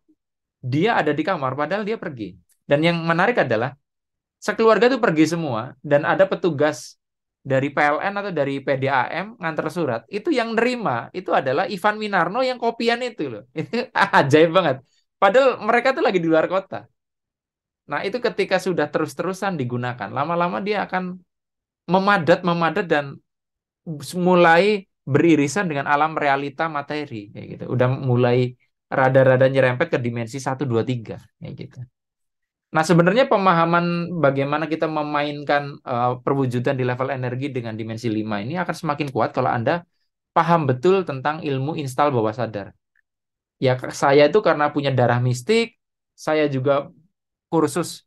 S2: dia ada di kamar, padahal dia pergi. Dan yang menarik adalah sekeluarga tuh pergi semua, dan ada petugas dari PLN atau dari PDAM nganter surat. Itu yang nerima, itu adalah Ivan Winarno yang kopian itu loh. Itu ajaib banget. Padahal mereka tuh lagi di luar kota. Nah, itu ketika sudah terus-terusan digunakan, lama-lama dia akan memadat dan mulai beririsan dengan alam realita materi kayak gitu. Udah mulai rada-rada nyerempet ke dimensi 1, 2, 3 kayak gitu. Nah, sebenarnya pemahaman bagaimana kita memainkan perwujudan di level energi dengan dimensi 5 ini akan semakin kuat kalau Anda paham betul tentang ilmu instal bawah sadar. Ya, saya itu karena punya darah mistik, saya juga kursus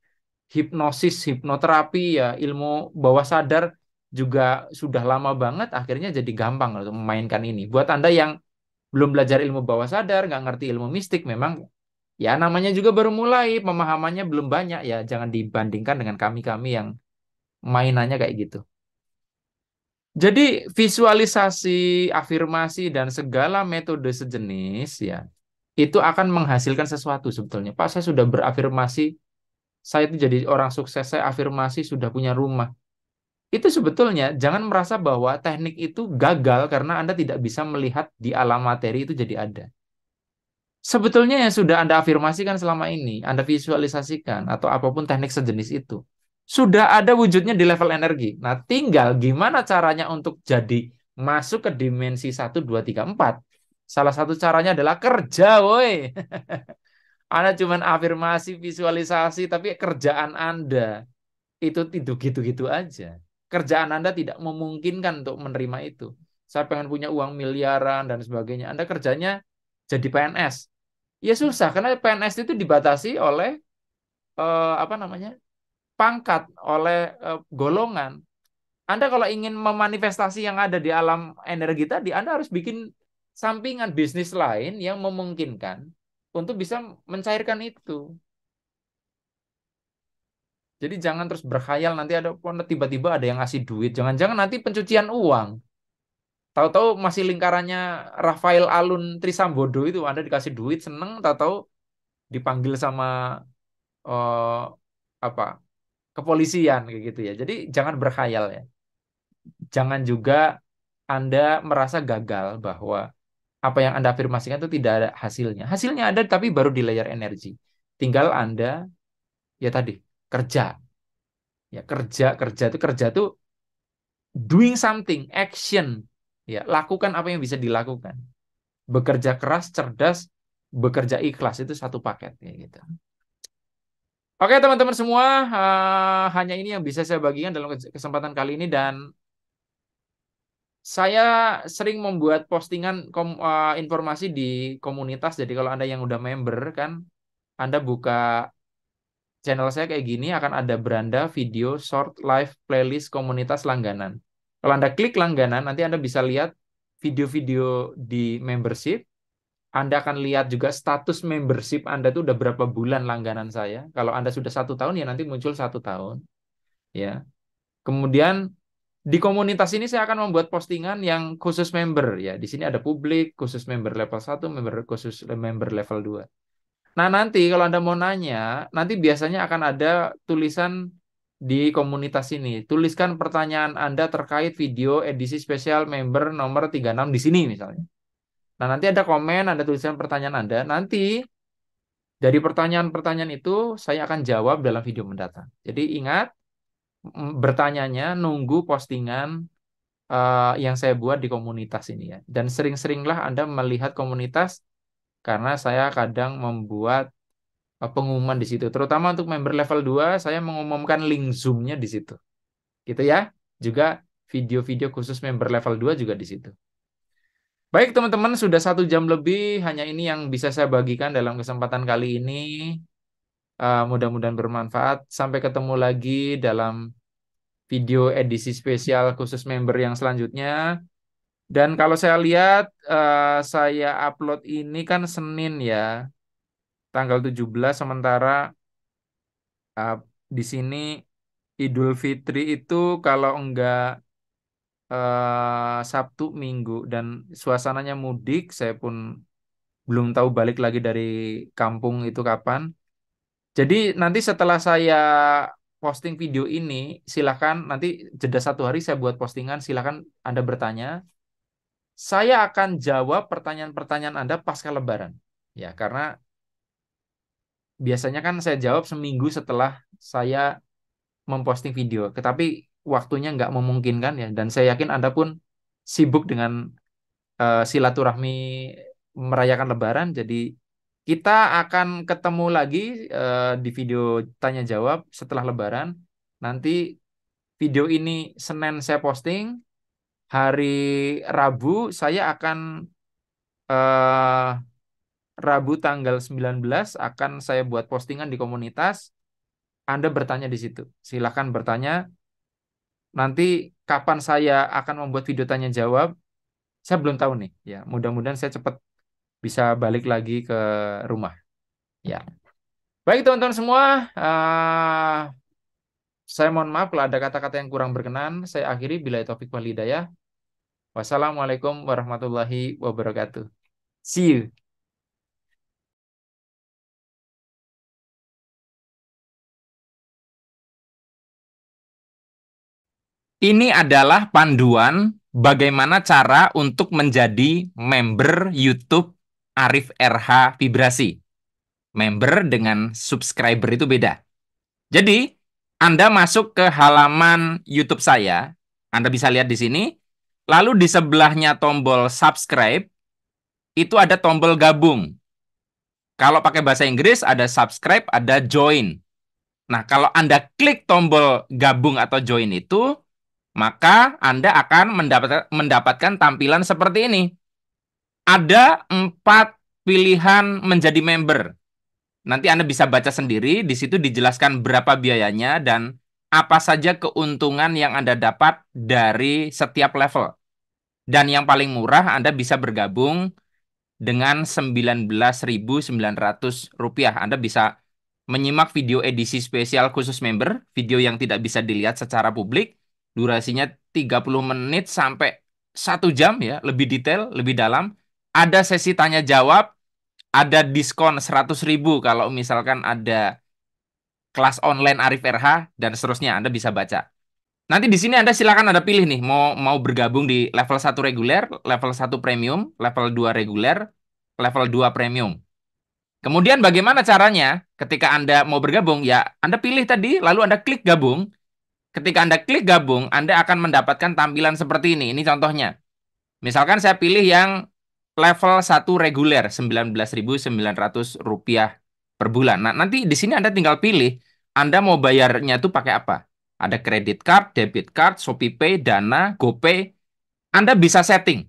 S2: hipnosis, hipnoterapi, ya ilmu bawah sadar juga sudah lama banget, akhirnya jadi gampang untuk memainkan ini. Buat Anda yang belum belajar ilmu bawah sadar, nggak ngerti ilmu mistik, memang ya namanya juga baru mulai, pemahamannya belum banyak, ya jangan dibandingkan dengan kami-kami yang mainannya kayak gitu. Jadi visualisasi, afirmasi, dan segala metode sejenis ya, itu akan menghasilkan sesuatu sebetulnya. Pak, saya sudah berafirmasi, saya itu jadi orang sukses, saya afirmasi sudah punya rumah. Itu sebetulnya jangan merasa bahwa teknik itu gagal karena Anda tidak bisa melihat di alam materi itu jadi ada. Sebetulnya yang sudah Anda afirmasikan selama ini, Anda visualisasikan atau apapun teknik sejenis itu, sudah ada wujudnya di level energi. Nah, tinggal gimana caranya untuk jadi masuk ke dimensi 1, 2, 3, 4. Salah satu caranya adalah kerja, woi. Anda cuma afirmasi, visualisasi, tapi kerjaan Anda itu gitu-gitu aja. Kerjaan Anda tidak memungkinkan untuk menerima itu. Saya pengen punya uang miliaran dan sebagainya. Anda kerjanya jadi PNS. Ya susah karena PNS itu dibatasi oleh apa namanya? Pangkat, oleh golongan. Anda kalau ingin memanifestasi yang ada di alam energi tadi, Anda harus bikin sampingan bisnis lain yang memungkinkan untuk bisa mencairkan itu. Jadi jangan terus berkhayal nanti ada tiba-tiba ada yang ngasih duit. Jangan-jangan nanti pencucian uang. Tahu-tahu masih lingkarannya Rafael Alun Trisambodo itu, Anda dikasih duit seneng, tahu-tahu dipanggil sama eh, apa kepolisian kayak gitu ya. Jadi jangan berkhayal ya. Jangan juga Anda merasa gagal bahwa apa yang Anda afirmasikan itu tidak ada hasilnya. Hasilnya ada tapi baru di layer energi. Tinggal Anda ya tadi kerja. Ya kerja itu doing something, action. Ya, lakukan apa yang bisa dilakukan. Bekerja keras, cerdas, bekerja ikhlas itu satu paket ya gitu. Oke teman-teman semua, hanya ini yang bisa saya bagikan dalam kesempatan kali ini, dan saya sering membuat postingan informasi di komunitas. Jadi kalau Anda yang udah member kan, Anda buka channel saya kayak gini, akan ada beranda video short live playlist komunitas langganan. Kalau Anda klik langganan, nanti Anda bisa lihat video-video di membership. Anda akan lihat juga status membership Anda tuh udah berapa bulan langganan saya. Kalau Anda sudah 1 tahun, ya nanti muncul 1 tahun. Ya. Kemudian di komunitas ini saya akan membuat postingan yang khusus member. Ya, di sini ada publik, khusus member level 1, member khusus member level 2. Nah, nanti kalau Anda mau nanya, nanti biasanya akan ada tulisan di komunitas ini. Tuliskan pertanyaan Anda terkait video edisi spesial member nomor 36 di sini misalnya. Nah, nanti ada komen, ada tulisan pertanyaan Anda. Nanti dari pertanyaan-pertanyaan itu saya akan jawab dalam video mendatang. Jadi ingat, bertanyanya nunggu postingan yang saya buat di komunitas ini ya. Dan sering-seringlah Anda melihat komunitas karena saya kadang membuat pengumuman di situ. Terutama untuk member level 2, saya mengumumkan link Zoom-nya di situ. Gitu ya. Juga video-video khusus member level 2 juga di situ. Baik teman-teman, sudah 1 jam lebih. Hanya ini yang bisa saya bagikan dalam kesempatan kali ini. Mudah-mudahan bermanfaat. Sampai ketemu lagi dalam video edisi spesial khusus member yang selanjutnya. Dan kalau saya lihat, saya upload ini kan Senin ya, tanggal 17, sementara uh, di sini Idul Fitri itu kalau enggak Sabtu Minggu, dan suasananya mudik. Saya pun belum tahu balik lagi dari kampung itu kapan. Jadi nanti setelah saya posting video ini, silakan nanti jeda 1 hari saya buat postingan, silakan Anda bertanya. Saya akan jawab pertanyaan-pertanyaan Anda pasca Lebaran. Ya, karena biasanya kan saya jawab seminggu setelah saya memposting video. Tetapi waktunya nggak memungkinkan ya. Dan saya yakin Anda pun sibuk dengan silaturahmi merayakan Lebaran. Jadi kita akan ketemu lagi di video tanya jawab setelah Lebaran. Nanti video ini Senin saya posting. Hari Rabu saya akan eh, Rabu tanggal 19 akan saya buat postingan di komunitas. Anda bertanya di situ. Silakan bertanya. Nanti kapan saya akan membuat video tanya jawab, saya belum tahu nih. Ya, mudah-mudahan saya cepat bisa balik lagi ke rumah. Ya. Baik teman-teman semua, saya mohon maaf kalau ada kata-kata yang kurang berkenan. Saya akhiri bila taufik wal hidayah. Wassalamualaikum warahmatullahi wabarakatuh. See you. Ini adalah panduan bagaimana cara untuk menjadi member YouTube Arif RH Vibrasi. Member dengan subscriber itu beda. Jadi, Anda masuk ke halaman YouTube saya, Anda bisa lihat di sini, lalu di sebelahnya tombol subscribe, itu ada tombol gabung. Kalau pakai bahasa Inggris, ada subscribe, ada join. Nah, kalau Anda klik tombol gabung atau join itu, maka Anda akan mendapatkan tampilan seperti ini. Ada 4 pilihan menjadi member. Nanti Anda bisa baca sendiri, di situ dijelaskan berapa biayanya dan apa saja keuntungan yang Anda dapat dari setiap level. Dan yang paling murah Anda bisa bergabung dengan Rp19.900. Anda bisa menyimak video edisi spesial khusus member, video yang tidak bisa dilihat secara publik, durasinya 30 menit sampai 1 jam ya, lebih detail, lebih dalam. Ada sesi tanya jawab, ada diskon 100.000 kalau misalkan ada kelas online Arif RH, dan seterusnya. Anda bisa baca. Nanti di sini Anda silakan Anda pilih nih, mau bergabung di level 1 reguler, level 1 premium, level 2 reguler, level 2 premium. Kemudian bagaimana caranya ketika Anda mau bergabung? Ya, Anda pilih tadi, lalu Anda klik gabung. Ketika Anda klik gabung, Anda akan mendapatkan tampilan seperti ini. Ini contohnya. Misalkan saya pilih yang level 1 reguler, Rp19.900 per bulan. Nah, nanti di sini Anda tinggal pilih, Anda mau bayarnya itu pakai apa? Ada kredit card, debit card, ShopeePay, Dana, GoPay. Anda bisa setting.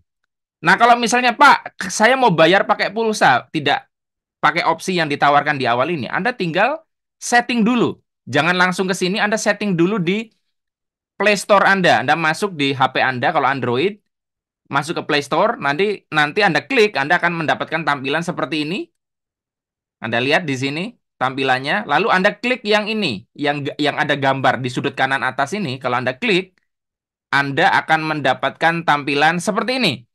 S2: Nah, kalau misalnya, Pak, saya mau bayar pakai pulsa, tidak pakai opsi yang ditawarkan di awal ini, Anda tinggal setting dulu. Jangan langsung ke sini, Anda setting dulu di Play Store Anda. Anda masuk di HP Anda kalau Android, masuk ke Play Store, nanti Anda klik, Anda akan mendapatkan tampilan seperti ini. Anda lihat di sini tampilannya, lalu Anda klik yang ini, yang ada gambar di sudut kanan atas ini. Kalau Anda klik, Anda akan mendapatkan tampilan seperti ini.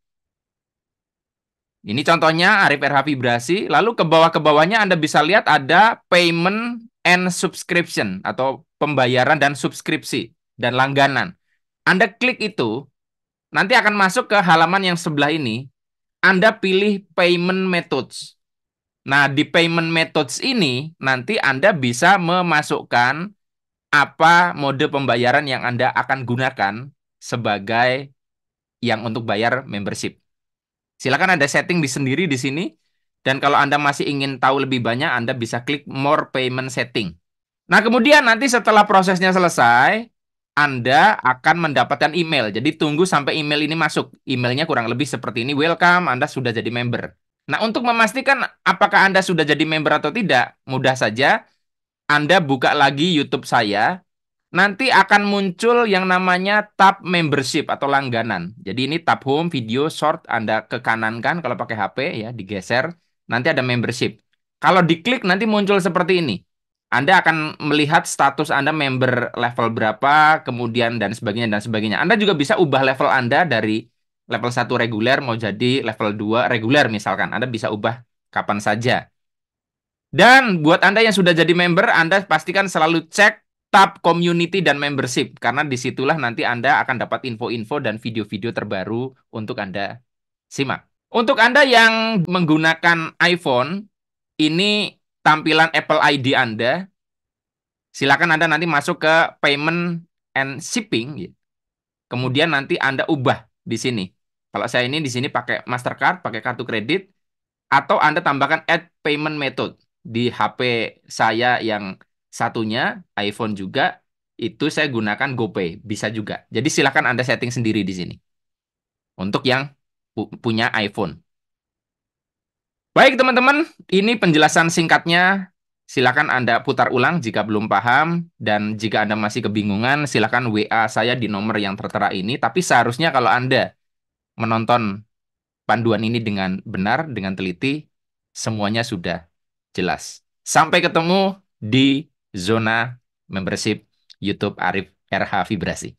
S2: Ini contohnya Arif RH Vibrasi. Lalu ke bawahnya Anda bisa lihat ada payment and subscription atau pembayaran dan subskripsi dan langganan. Anda klik itu, nanti akan masuk ke halaman yang sebelah ini. Anda pilih payment methods. Nah, di payment methods ini nanti Anda bisa memasukkan apa mode pembayaran yang Anda akan gunakan sebagai yang untuk bayar membership. Silakan Anda setting sendiri di sini. Dan kalau Anda masih ingin tahu lebih banyak, Anda bisa klik More Payment Setting. Nah, kemudian nanti setelah prosesnya selesai, Anda akan mendapatkan email. Jadi tunggu sampai email ini masuk. Emailnya kurang lebih seperti ini. Welcome, Anda sudah jadi member. Nah, untuk memastikan apakah Anda sudah jadi member atau tidak, mudah saja. Anda buka lagi YouTube saya. Nanti akan muncul yang namanya tab membership atau langganan. Jadi ini tab home, video, short, Anda ke kanan kan kalau pakai HP ya, digeser. Nanti ada membership. Kalau diklik nanti muncul seperti ini. Anda akan melihat status Anda member level berapa, kemudian dan sebagainya dan sebagainya. Anda juga bisa ubah level Anda dari level 1 reguler mau jadi level 2 reguler misalkan. Anda bisa ubah kapan saja. Dan buat Anda yang sudah jadi member, Anda pastikan selalu cek tab community dan membership. Karena disitulah nanti Anda akan dapat info-info dan video-video terbaru untuk Anda simak. Untuk Anda yang menggunakan iPhone, ini tampilan Apple ID Anda. Silakan Anda nanti masuk ke payment and shipping. Kemudian nanti Anda ubah di sini. Kalau saya ini di sini pakai Mastercard, pakai kartu kredit, atau Anda tambahkan add payment method di HP saya yang satunya, iPhone juga, itu saya gunakan GoPay, bisa juga. Jadi silakan Anda setting sendiri di sini. Untuk yang punya iPhone. Baik teman-teman, ini penjelasan singkatnya. Silakan Anda putar ulang jika belum paham. Dan jika Anda masih kebingungan, silakan WA saya di nomor yang tertera ini. Tapi seharusnya kalau Anda menonton panduan ini dengan benar, dengan teliti, semuanya sudah jelas. Sampai ketemu di zona membership YouTube Arif RH Vibrasi.